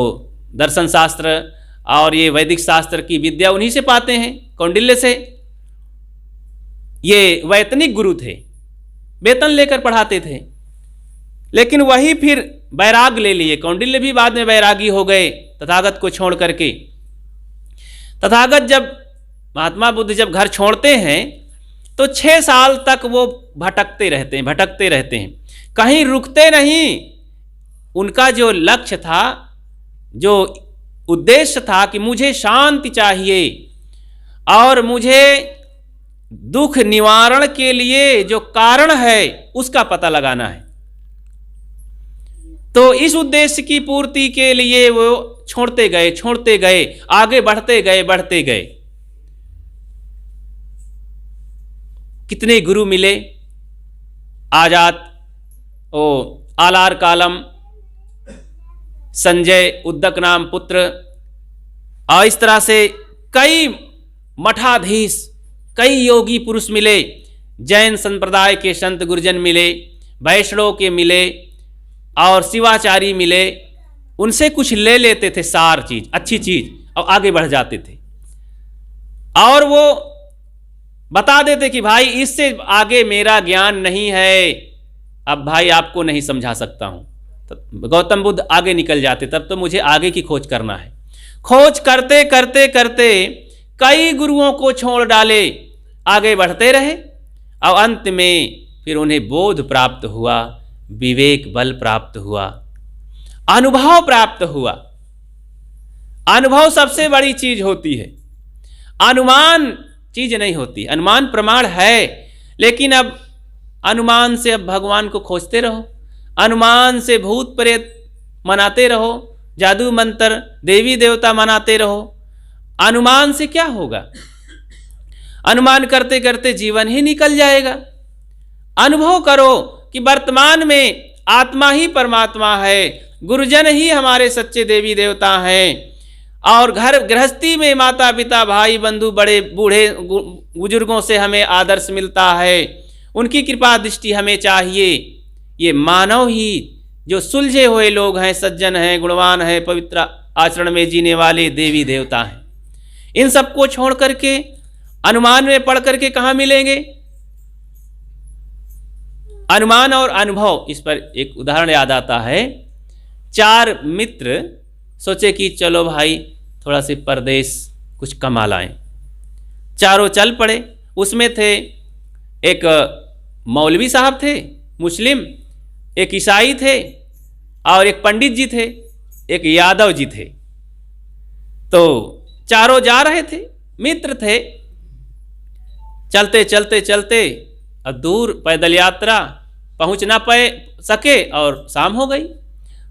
दर्शन शास्त्र और ये वैदिक शास्त्र की विद्या उन्हीं से पाते हैं, कौंडिल्य से। ये वैतनिक गुरु थे, वेतन लेकर पढ़ाते थे, लेकिन वही फिर वैराग ले लिए। कौंडिल्य भी बाद में वैरागी हो गए तथागत को छोड़ करके। तथागत जब, महात्मा बुद्ध जब घर छोड़ते हैं तो 6 साल तक वो भटकते रहते हैं। कहीं रुकते नहीं। उनका जो लक्ष्य था, जो उद्देश्य था कि मुझे शांति चाहिए और मुझे दुख निवारण के लिए जो कारण है उसका पता लगाना है। तो इस उद्देश्य की पूर्ति के लिए वो छोड़ते गए, आगे बढ़ते गए। कितने गुरु मिले, आजाद, आलार कालम, संजय उद्दक नाम पुत्र, और इस तरह से कई मठाधीश, कई योगी पुरुष मिले। जैन संप्रदाय के संत गुरुजन मिले, वैष्णव के मिले और शिवाचारी मिले। उनसे कुछ ले लेते थे, सार चीज, अच्छी चीज, और आगे बढ़ जाते थे। और वो बता देते कि भाई इससे आगे मेरा ज्ञान नहीं है, अब भाई आपको नहीं समझा सकता हूं। तो गौतम बुद्ध आगे निकल जाते, तब तो मुझे आगे की खोज करना है। खोज करते करते करते कई गुरुओं को छोड़ डाले, आगे बढ़ते रहे, और अंत में फिर उन्हें बोध प्राप्त हुआ, विवेक बल प्राप्त हुआ, अनुभव प्राप्त हुआ। अनुभव सबसे बड़ी चीज होती है, अनुमान चीज नहीं होती। अनुमान प्रमाण है, लेकिन अब अनुमान से अब भगवान को खोजते रहो, अनुमान से भूत प्रेत मनाते रहो, जादू मंत्र देवी देवता मनाते रहो। अनुमान से क्या होगा? अनुमान करते करते जीवन ही निकल जाएगा। अनुभव करो कि वर्तमान में आत्मा ही परमात्मा है, गुरुजन ही हमारे सच्चे देवी देवता हैं, और घर गृहस्थी में माता पिता भाई बंधु बड़े बूढ़े बुजुर्गों से हमें आदर्श मिलता है, उनकी कृपा दृष्टि हमें चाहिए। ये मानव ही जो सुलझे हुए लोग हैं, सज्जन हैं, गुणवान हैं, पवित्र आचरण में जीने वाले देवी देवता हैं। इन सबको छोड़ करके अनुमान में पढ़ करके कहाँ मिलेंगे? अनुमान और अनुभव, इस पर एक उदाहरण याद आता है। 4 मित्र सोचे कि चलो भाई थोड़ा से परदेश कुछ कमा लाएं। चारों चल पड़े। उसमें थे एक मौलवी साहब थे मुस्लिम, एक ईसाई थे, और एक पंडित जी थे, एक यादव जी थे। तो चारों जा रहे थे, मित्र थे। चलते चलते चलते अब दूर पैदल यात्रा, पहुंच ना पाए सके और शाम हो गई।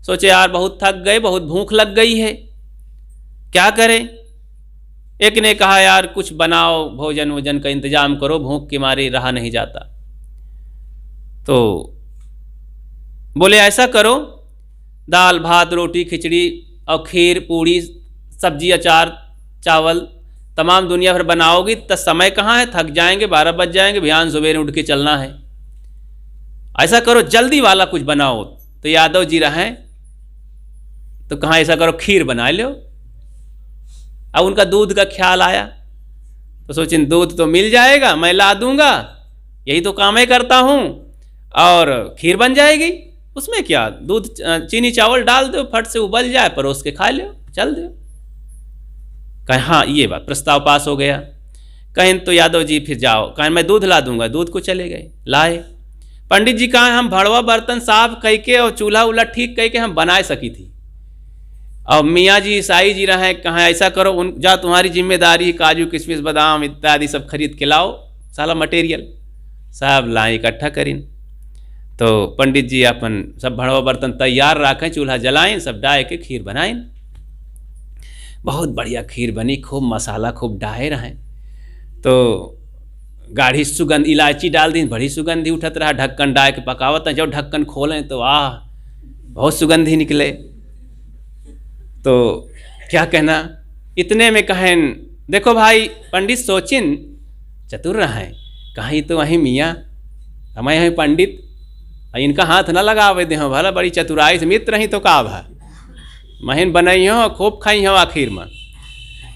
सोचे यार बहुत थक गए, बहुत भूख लग गई है, क्या करें? एक ने कहा यार कुछ बनाओ, भोजन वोजन का इंतजाम करो, भूख के मारे रहा नहीं जाता। तो बोले ऐसा करो, दाल भात रोटी खिचड़ी और खीर पूड़ी सब्जी अचार चावल तमाम दुनिया भर बनाओगी तो समय कहाँ है, थक जाएंगे, 12 बज जाएंगे, बिहान सुबह उठ के चलना है। ऐसा करो जल्दी वाला कुछ बनाओ। तो यादव जी रहें तो कहाँ, ऐसा करो खीर बना लो। अब उनका दूध का ख्याल आया तो सोचें दूध तो मिल जाएगा, मैं ला दूंगा, यही तो काम मैं करता हूँ, और खीर बन जाएगी। उसमें क्या, दूध चीनी चावल डाल दो, फट से उबल जाए, परोस के खा लो, चल दो। कहें हाँ ये बात, प्रस्ताव पास हो गया। कहें तो यादव जी फिर जाओ, कहें मैं दूध ला दूंगा, दूध को चले गए, लाए। पंडित जी कहा हम भड़वा बर्तन साफ कह के और चूल्हा उल्हा ठीक कह के हम बनाए सकी थी। और मियाँ जी ईसाई जी रहे, कहाँ ऐसा करो उन जा तुम्हारी जिम्मेदारी, काजू किशमिश बादाम इत्यादि सब खरीद के लाओ, सारा मटेरियल सब लाए इकट्ठा करीन। तो पंडित जी अपन सब भड़वा बर्तन तैयार रखें, चूल्हा जलाएं, सब डाय के खीर बनाएं। बहुत बढ़िया खीर बनी, खूब मसाला खूब डाहे रहे। तो गाढ़ी सुगंध, इलायची डाल दी, बड़ी सुगंधी उठत रहा। ढक्कन डाय के पकावत है, जब ढक्कन खोलें तो आह बहुत सुगंधी निकले। तो क्या कहना, इतने में कहें देखो भाई पंडित सोचिन चतुर रहे, कहीं तो वहीं मियाँ हमें यहीं पंडित, इनका हाथ न लगावे दे, भला बड़ी चतुराई से मित्र ही तो का भा महीन बनाई हो, खूब खाई हो आखिर में।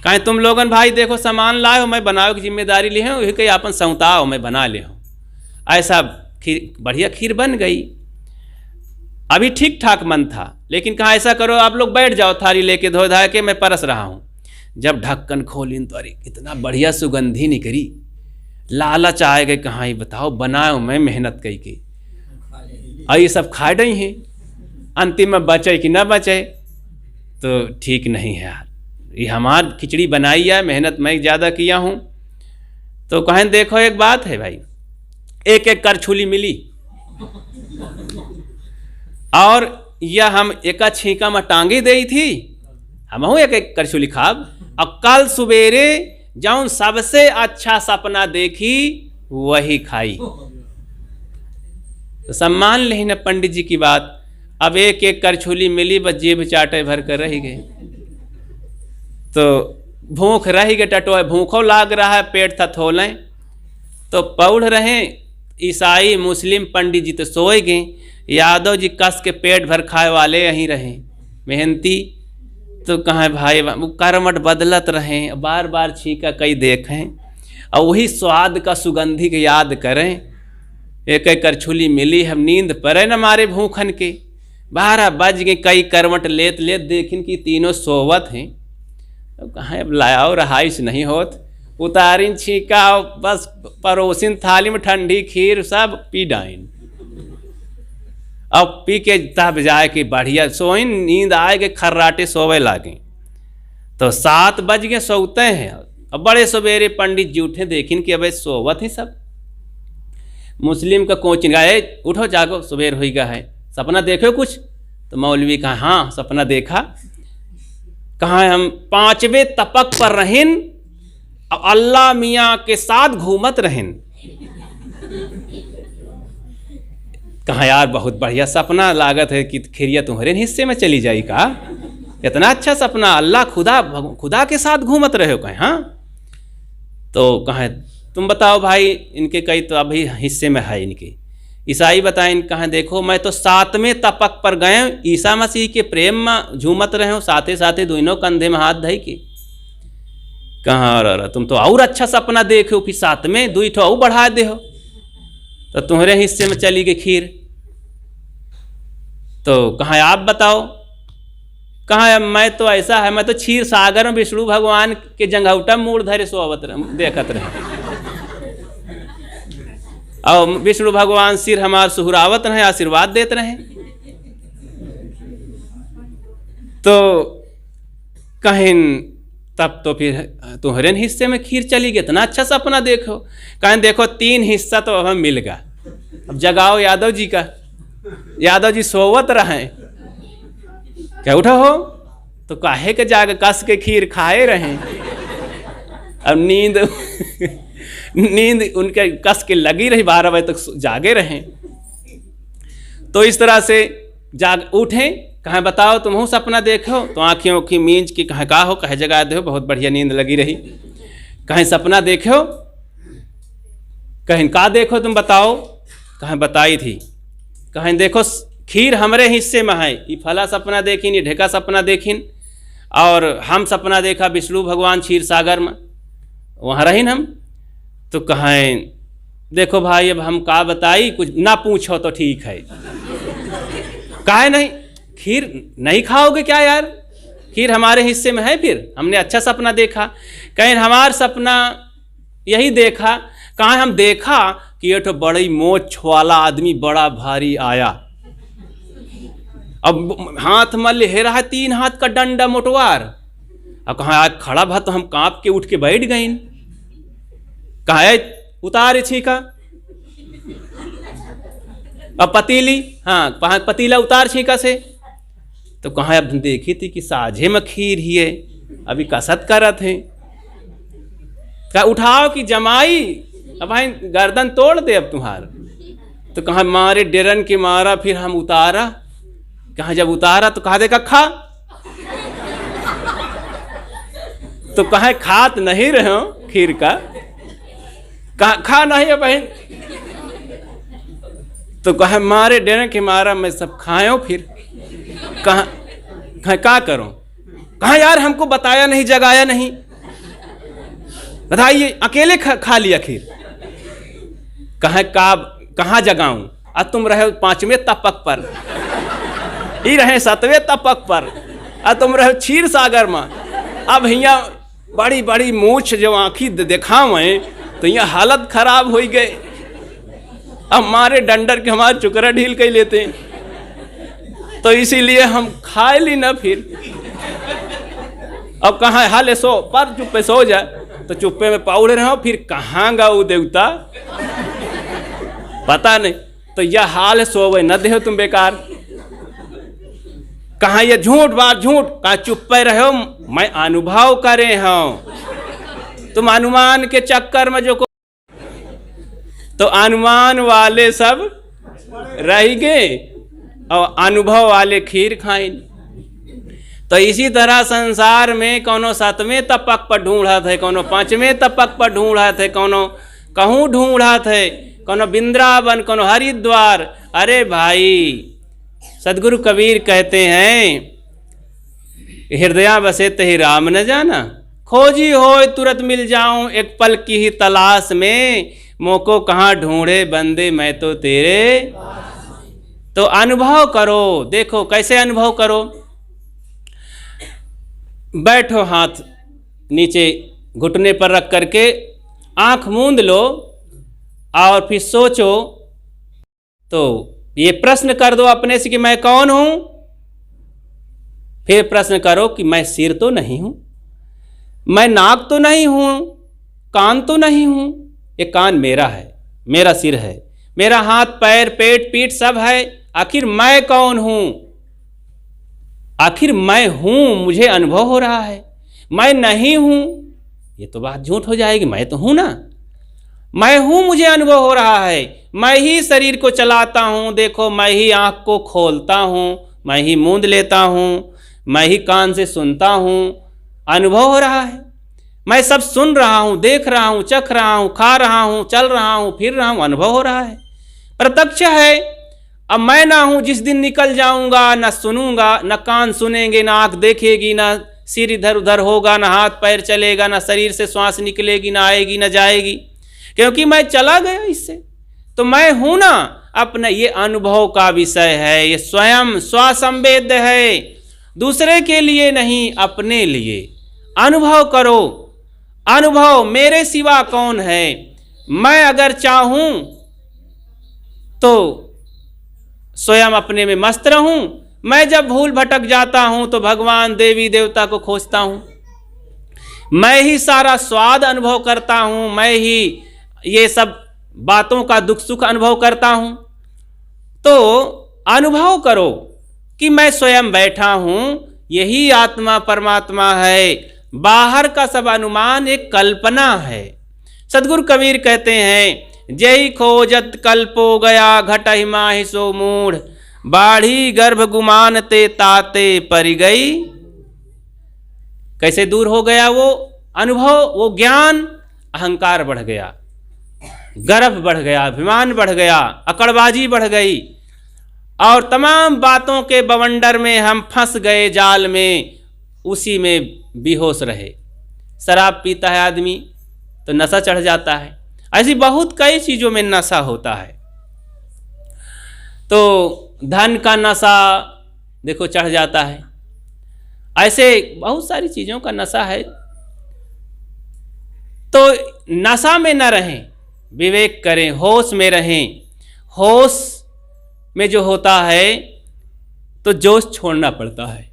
कहें तुम लोगन भाई देखो सामान लाए हो, मैं बनाओ की जिम्मेदारी ली हूँ, कहीं अपन सौताओ मैं बना ले हूँ। ऐसा खीर, बढ़िया खीर बन गई। अभी ठीक ठाक मन था, लेकिन कहा ऐसा करो आप लोग बैठ जाओ, थाली लेके धो धा के मैं परस रहा हूँ। जब ढक्कन खोली तो अरे कितना बढ़िया सुगंधी निकली, लालच आए गए, कहाँ ही बताओ बनाओ मैं मेहनत कई के, और ये सब खा रही हैं, अंतिम में बचे कि ना बचे तो ठीक नहीं है यार। ये हमार खिचड़ी बनाई है, मेहनत मैं ज़्यादा किया हूँ। तो कहें देखो एक बात है भाई, एक एक करछुली मिली और यह हम एक छींका में टांगी दी थी, हम हूँ एक एक करछुली खाब। और कल सवेरे जाऊं सबसे अच्छा सपना देखी वही खाई। तो सम्मान ले न पंडित जी की बात। अब एक एक करछुली मिली, बस जेब चाटे भर कर रह गए। तो भूख रही गए, टटोए भूखों लाग रहा है, पेट था थोलें। तो पौढ़ रहे ईसाई मुस्लिम पंडित जी तो सोए गए, यादव जी कस के पेट भर खाए वाले यहीं रहे मेहनती। तो कहाँ भाई वो करमट बदलत रहे, बार बार छींका कई देखें और वही स्वाद का सुगंधी के याद करें। एक एक करछुली मिली, हम नींद पड़े न मारे भूखन के। 12 बज गए, कई करवट लेत लेत देखिन कि तीनों सोवत हैं। तो कहाँ अब लायाओ रहाइश नहीं होत, उतारिन छींका बस परोसिन थाली में ठंडी खीर सब पी डाइन। अब पी के तब जाए कि बढ़िया सोइन, नींद आए के खर्राटे सोवे लागे। तो 7 बज गए, सोते हैं। अब बड़े सवेरे पंडित जी उठे, देखिन कि अबे सोवत ही सब। मुस्लिम का कोचिंग आए, उठो जागो सवेर हो गया है, सपना देखो कुछ। तो मौलवी कहा हाँ सपना देखा। कहा हम 5वें तपक पर रहें और अल्लाह मियाँ के साथ घूमत रहें। कहा यार बहुत बढ़िया सपना लागत है कि खिरिया तुम्हारे हिस्से में चली जाई का। इतना अच्छा सपना, अल्लाह खुदा के साथ घूमत रहे हो कहीं। हाँ तो कहा तुम बताओ भाई, इनके कई तो अभी हिस्से में है इनके। ईसाई बताएं, कहाँ देखो मैं तो 7वें तपक पर गए, ईसा मसीह के प्रेम में झूमत रहे हो, साथे साथे दोनों कंधे में हाथ धई के। कहाँ अरे तुम तो और अच्छा सपना देखो, फिर 7वें 2 ठो और बढ़ा दे हो, तो तुम्हारे हिस्से में चली गई खीर। तो कहाँ आप बताओ। कहाँ मैं तो ऐसा है, मैं तो क्षीर सागर में विष्णु भगवान के जंघौटा मूड़ धरे सोवत देखत रहे, और विष्णु भगवान सिर हमार सुहरावत रहे, आशीर्वाद देते रहे। तो कहीं तब तो फिर तुम्हारे हिस्से में खीर चली गई, इतना अच्छा सपना देखो। कहीं देखो 3 हिस्सा तो अब मिल गया। अब जगाओ यादव जी का, यादव जी सोवत रहे, क्या उठा हो तो काहे के जाग कस के खीर खाए रहे। अब नींद नींद उनके कस के लगी रही, 12 बजे तक जागे रहे। तो इस तरह से जाग उठे, कहाँ बताओ तुम हो सपना देखो। तो आँखें ओखी मींज की कहाँ का हो, कहे जगा दे हो, बहुत बढ़िया नींद लगी रही। कहीं सपना देखो, कहीं का देखो तुम बताओ। कहीं बताई थी, कहीं देखो खीर हमरे हिस्से में है, ये फला सपना देखिन, ये ढेका सपना देखिन। और हम सपना देखा विष्णु भगवान क्षीर सागर में, वहाँ रहीन हम। तो कहें देखो भाई अब हम का बताई, कुछ ना पूछो तो ठीक है। काहे नहीं, खीर नहीं खाओगे क्या यार, खीर हमारे हिस्से में है। फिर हमने अच्छा सपना देखा। कहीं हमार सपना यही देखा, कहाँ हम देखा कि ये तो बड़ी मोछ वाला आदमी बड़ा भारी आया, अब हाथ में ले रहा है 3 हाथ का डंडा मोटवार। अब कहाँ आज खड़ा भा तो हम कांप के उठ के बैठ गए। कहा उतारे छीका, अब पतीली, हाँ पतीला उतार छीका से। तो कहाँ अब देखी थी कि साझे में खीर ही है, अभी कसत करत है। कहा उठाओ कि जमाई, अब भाई गर्दन तोड़ दे अब तुम्हार। तो कहाँ मारे डेरन के मारा, फिर हम उतारा। कहाँ जब उतारा तो कहा देखा खा। तो कहाँ खात नहीं रहे हो खीर का, कहा खा नहीं है बहन। तो कहा मारे डेरन के मारा मैं सब खायो। फिर कहाँ क्या करूं, कहा यार हमको बताया नहीं, जगाया नहीं, बताइए अकेले खा लिया खीर। कहाँ जगाऊं, अब तुम रहे 5वें तपक पर, ही रहे 7वें तपक पर, अब तुम रहे क्षीर सागर में। अब यहाँ बड़ी बड़ी मूछ जो आँखी दिखावें तो यहाँ हालत खराब हो गए। अब मारे डंडर के हमारे चुकरा ढील कर लेते हैं, तो इसीलिए हम खाए ली ना फिर। अब कहाँ हाले सो पर चुप्पे सो जाए, तो चुप्पे में पाउड़े रहो, फिर कहाँ गाऊ देवता पता नहीं। तो यह हाल सोवे न दे तुम बेकार, कहाँ ये झूठ बात झूठ, कहाँ चुप्पे रहो, मैं अनुभव करे हूं। तुम अनुमान के चक्कर में जो को, तो अनुमान वाले सब रह गए और अनुभव वाले खीर खाए। तो इसी तरह संसार में कोनो 7वें तपक पर ढूंढत है, कोनो 5वें तपक पर ढूंढत है, कोनो कहूँ ढूंढत है, कोनो वृंदावन, कोनो हरिद्वार। अरे भाई, सदगुरु कबीर कहते हैं, हृदय बसे तहि राम न जाना, खोजी हो तुरंत मिल जाऊं, एक पल की ही तलाश में, मोको कहाँ ढूंढे बंदे मैं तो तेरे। तो अनुभव करो, देखो कैसे अनुभव करो। बैठो हाथ नीचे घुटने पर रख करके, आंख मूंद लो और फिर सोचो। तो ये प्रश्न कर दो अपने से कि मैं कौन हूं। फिर प्रश्न करो कि मैं सिर तो नहीं हूं, मैं नाक तो नहीं हूं, कान तो नहीं हूं। ये कान मेरा है, मेरा सिर है, मेरा हाथ पैर पेट पीठ सब है। आखिर मैं कौन हूं? आखिर मैं हूं, मुझे अनुभव हो रहा है। मैं नहीं हूं, ये तो बात झूठ हो जाएगी। मैं तो हूं ना, मैं हूं, मुझे अनुभव हो रहा है। मैं ही शरीर को चलाता हूं, देखो मैं ही आंख को खोलता हूं, मैं ही मूंद लेता हूं, मैं ही कान से सुनता हूं, अनुभव हो रहा है। मैं सब सुन रहा हूं, देख रहा हूं, चख रहा हूं, खा रहा हूं, चल रहा हूं, फिर रहा हूं, अनुभव हो रहा है, प्रत्यक्ष है। अब मैं ना हूं, जिस दिन निकल जाऊंगा, ना सुनूंगा, ना कान सुनेंगे, ना आंख देखेगी, ना सिर इधर उधर होगा, ना हाथ पैर चलेगा, ना शरीर से श्वास निकलेगी, ना आएगी ना जाएगी, क्योंकि मैं चला गया इससे। तो मैं हूं ना, अपना ये अनुभव का विषय है, ये स्वयं स्वसंवेद्य है, दूसरे के लिए नहीं, अपने लिए। अनुभव करो, अनुभव मेरे सिवा कौन है। मैं अगर चाहूं तो स्वयं अपने में मस्त रहूं। मैं जब भूल भटक जाता हूं तो भगवान देवी देवता को खोजता हूं। मैं ही सारा स्वाद अनुभव करता हूं, मैं ही ये सब बातों का दुख सुख अनुभव करता हूं। तो अनुभव करो कि मैं स्वयं बैठा हूं, यही आत्मा परमात्मा है। बाहर का सब अनुमान एक कल्पना है। सदगुरु कबीर कहते हैं, जय खोजत कल्पो गया, घटहि माहि सो मूढ़, बाढ़ी गर्भ गुमान ते ताते परि गई। कैसे दूर हो गया वो अनुभव, वो ज्ञान। अहंकार बढ़ गया, गर्भ बढ़ गया, अभिमान बढ़ गया, अकड़बाजी बढ़ गई, और तमाम बातों के बवंडर में हम फंस गए, जाल में, उसी में बेहोश रहे। शराब पीता है आदमी तो नशा चढ़ जाता है। ऐसी बहुत कई चीज़ों में नशा होता है। तो धन का नशा देखो चढ़ जाता है, ऐसे बहुत सारी चीज़ों का नशा है। तो नशा में न रहें, विवेक करें, होश में रहें। होश में जो होता है तो जोश छोड़ना पड़ता है।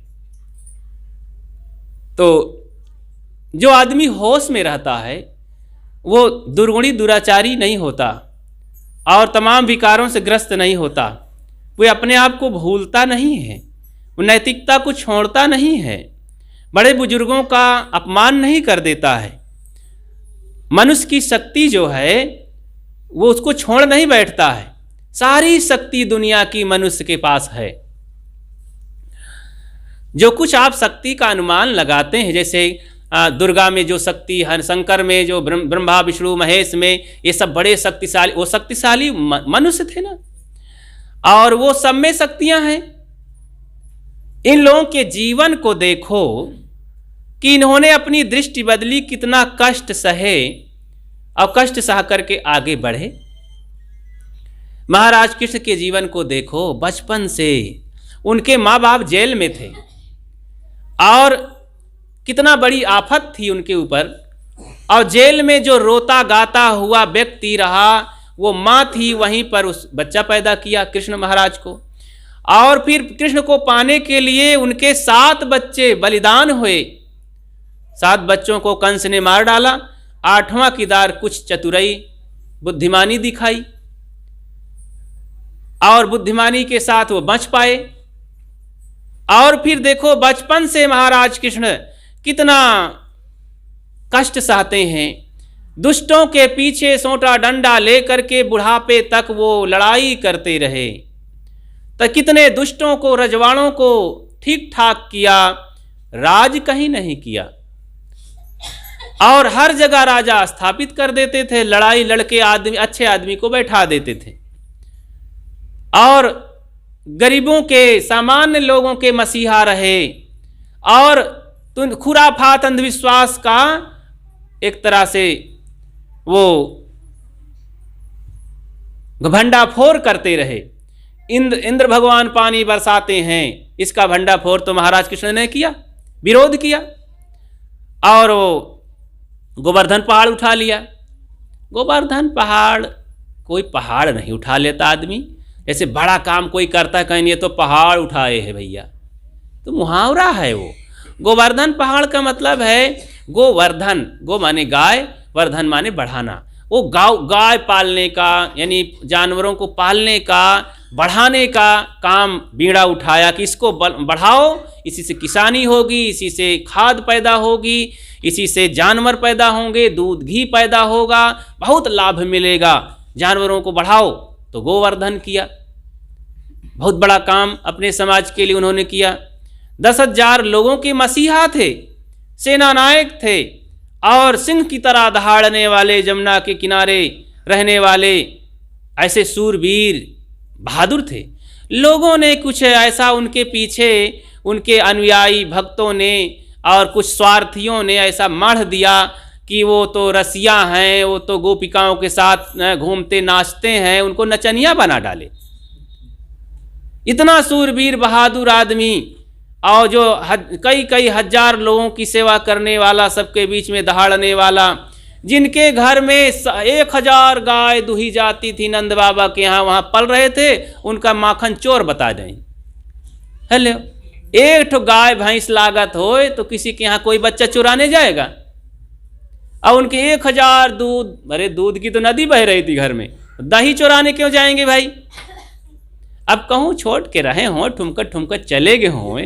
तो जो आदमी होश में रहता है वो दुर्गुणी दुराचारी नहीं होता और तमाम विकारों से ग्रस्त नहीं होता। वो अपने आप को भूलता नहीं है, वो नैतिकता को छोड़ता नहीं है, बड़े बुजुर्गों का अपमान नहीं कर देता है। मनुष्य की शक्ति जो है वो उसको छोड़ नहीं बैठता है। सारी शक्ति दुनिया की मनुष्य के पास है। जो कुछ आप शक्ति का अनुमान लगाते हैं, जैसे दुर्गा में जो शक्ति, शंकर में जो ब्रह्मा विष्णु महेश में, ये सब बड़े शक्तिशाली, वो शक्तिशाली मनुष्य थे ना, और वो सब में शक्तियां हैं। इन लोगों के जीवन को देखो कि इन्होंने अपनी दृष्टि बदली, कितना कष्ट सहे और कष्ट सह करके आगे बढ़े। महाराज कृष्ण के जीवन को देखो, बचपन से उनके माँ बाप जेल में थे और कितना बड़ी आफत थी उनके ऊपर, और जेल में जो रोता गाता हुआ व्यक्ति रहा, वो माँ थी वहीं पर उस बच्चा पैदा किया कृष्ण महाराज को। और फिर कृष्ण को पाने के लिए उनके 7 बच्चे बलिदान हुए। 7 बच्चों को कंस ने मार डाला। 8वां किदार कुछ चतुराई बुद्धिमानी दिखाई और बुद्धिमानी के साथ वो बच पाए। और फिर देखो बचपन से महाराज कृष्ण कितना कष्ट सहते हैं। दुष्टों के पीछे सोंटा डंडा लेकर के बुढ़ापे तक वो लड़ाई करते रहे। तो कितने दुष्टों को, रजवाड़ों को ठीक ठाक किया, राज कहीं नहीं किया। और हर जगह राजा स्थापित कर देते थे, लड़ाई लड़के आदमी, अच्छे आदमी को बैठा देते थे और गरीबों के, सामान्य लोगों के मसीहा रहे। और खुराफात अंधविश्वास का एक तरह से वो भंडाफोर करते रहे। इंद्र भगवान पानी बरसाते हैं, इसका भंडाफोर तो महाराज कृष्ण ने किया, विरोध किया। और वो गोवर्धन पहाड़ उठा लिया। गोवर्धन पहाड़ कोई पहाड़ नहीं उठा लेता आदमी। जैसे बड़ा काम कोई करता है, कहीं ये तो पहाड़ उठाए है भैया, तो मुहावरा है वो। गोवर्धन पहाड़ का मतलब है गोवर्धन, गो माने गाय, वर्धन माने बढ़ाना। वो गाय पालने का, यानी जानवरों को पालने का, बढ़ाने का काम बीड़ा उठाया कि इसको बढ़ाओ, इसी से किसानी होगी, इसी से खाद पैदा होगी, इसी से जानवर पैदा होंगे, दूध घी पैदा होगा, बहुत लाभ मिलेगा, जानवरों को बढ़ाओ। तो गोवर्धन किया। बहुत बड़ा काम अपने समाज के लिए उन्होंने किया। 10,000 लोगों के मसीहा थे, सेना नायक थे और सिंह की तरह दहाड़ने वाले, जमुना के किनारे रहने वाले ऐसे सूरवीर बहादुर थे। लोगों ने कुछ ऐसा उनके पीछे, उनके अनुयायी भक्तों ने और कुछ स्वार्थियों ने ऐसा मढ़ दिया कि वो तो रसिया हैं, वो तो गोपिकाओं के साथ घूमते नाचते हैं, उनको नचनिया बना डाले। इतना सूरवीर बहादुर आदमी और जो कई हजार लोगों की सेवा करने वाला, सबके बीच में दहाड़ने वाला, जिनके घर में 1000 गाय दुही जाती थी, नंद बाबा के यहाँ वहाँ पल रहे थे, उनका माखन चोर बता दें। हेलो, एक ठो गाय भैंस लागत होए तो किसी के यहाँ कोई बच्चा चुराने जाएगा? और उनके 1000 दूध, अरे दूध की तो नदी बह रही थी घर में, दही चुराने क्यों जाएंगे भाई? अब कहूँ छोड़ के रहे हों, ठुमकर ठुमकर चले गए हों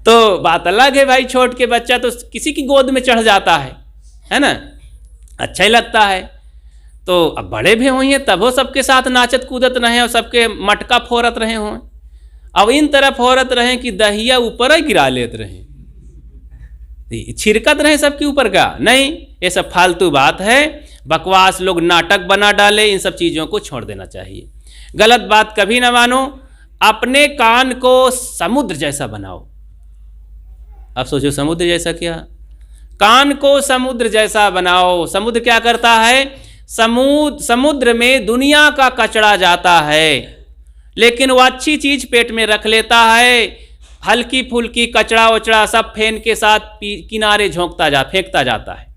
तो बात अलग है भाई। छोड़ के बच्चा तो किसी की गोद में चढ़ जाता है ना, अच्छा ही लगता है। तो अब बड़े भी हुए हैं, तब वो सबके साथ नाचत कूदत रहे और सबके मटका फोरत रहे हों। अब इन तरफ फोरत रहे कि दहिया ऊपर ही गिरा लेते रहे, छिरकत रहे सबके ऊपर का। नहीं, ये सब फालतू बात है, बकवास लोग नाटक बना डाले। इन सब चीज़ों को छोड़ देना चाहिए। गलत बात कभी ना मानो। अपने कान को समुद्र जैसा बनाओ। अब सोचो समुद्र जैसा क्या? कान को समुद्र जैसा बनाओ। समुद्र क्या करता है? समुद्र में दुनिया का कचरा जाता है, लेकिन वो अच्छी चीज पेट में रख लेता है। हल्की फुल्की कचरा वचड़ा सब फेन के साथ किनारे फेंकता जाता है।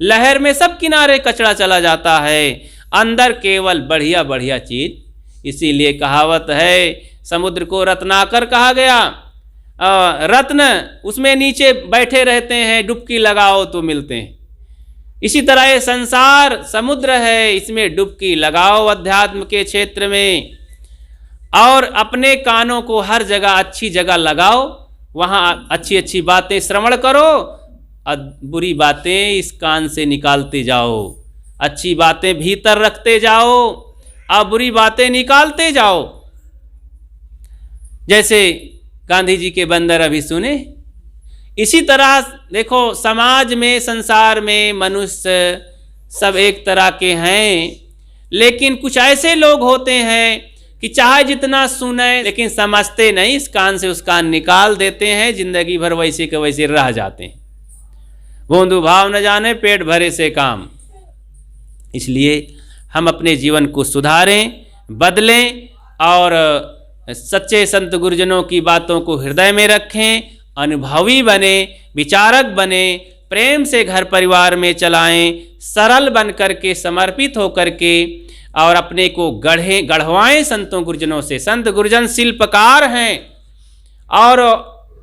लहर में सब किनारे कचरा चला जाता है, अंदर केवल बढ़िया बढ़िया चीज। इसीलिए कहावत है, समुद्र को रत्नाकर कहा गया। रत्न उसमें नीचे बैठे रहते हैं, डुबकी लगाओ तो मिलते हैं। इसी तरह ये संसार समुद्र है, इसमें डुबकी लगाओ अध्यात्म के क्षेत्र में। और अपने कानों को हर जगह अच्छी जगह लगाओ, वहाँ अच्छी अच्छी बातें श्रवण करो और बुरी बातें इस कान से निकालते जाओ। अच्छी बातें भीतर रखते जाओ और बुरी बातें निकालते जाओ। जैसे गांधी जी के बंदर अभी सुने, इसी तरह देखो समाज में, संसार में मनुष्य सब एक तरह के हैं, लेकिन कुछ ऐसे लोग होते हैं कि चाहे जितना सुने लेकिन समझते नहीं, इस कान से उस कान निकाल देते हैं, जिंदगी भर वैसे के वैसे रह जाते हैं। भोंदू भाव न जाने, पेट भरे से काम। इसलिए हम अपने जीवन को सुधारें, बदलें और सच्चे संत गुरुजनों की बातों को हृदय में रखें, अनुभवी बने, विचारक बने, प्रेम से घर परिवार में चलाएं, सरल बन करके, समर्पित होकर के, और अपने को गढ़वाएं संतों गुरुजनों से। संत गुरुजन शिल्पकार हैं और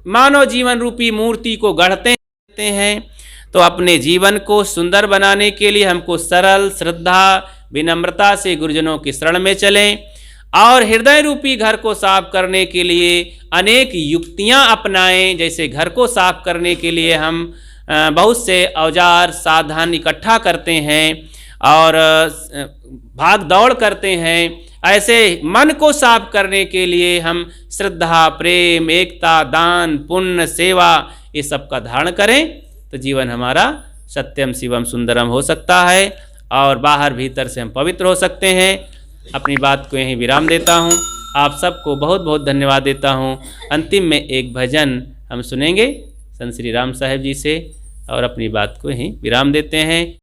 मानव जीवन रूपी मूर्ति को गढ़ते हैं। तो अपने जीवन को सुंदर बनाने के लिए हमको सरल, श्रद्धा, विनम्रता से गुरुजनों की शरण में चलें, और हृदय रूपी घर को साफ करने के लिए अनेक युक्तियां अपनाएं। जैसे घर को साफ करने के लिए हम बहुत से औजार साधन इकट्ठा करते हैं और भाग दौड़ करते हैं, ऐसे मन को साफ करने के लिए हम श्रद्धा, प्रेम, एकता, दान, पुण्य, सेवा, ये सब का धारण करें, तो जीवन हमारा सत्यम शिवम सुंदरम हो सकता है और बाहर भीतर से हम पवित्र हो सकते हैं। अपनी बात को यहीं विराम देता हूँ। आप सबको बहुत बहुत धन्यवाद देता हूँ। अंतिम में एक भजन हम सुनेंगे संत श्री राम साहेब जी से, और अपनी बात को यहीं विराम देते हैं।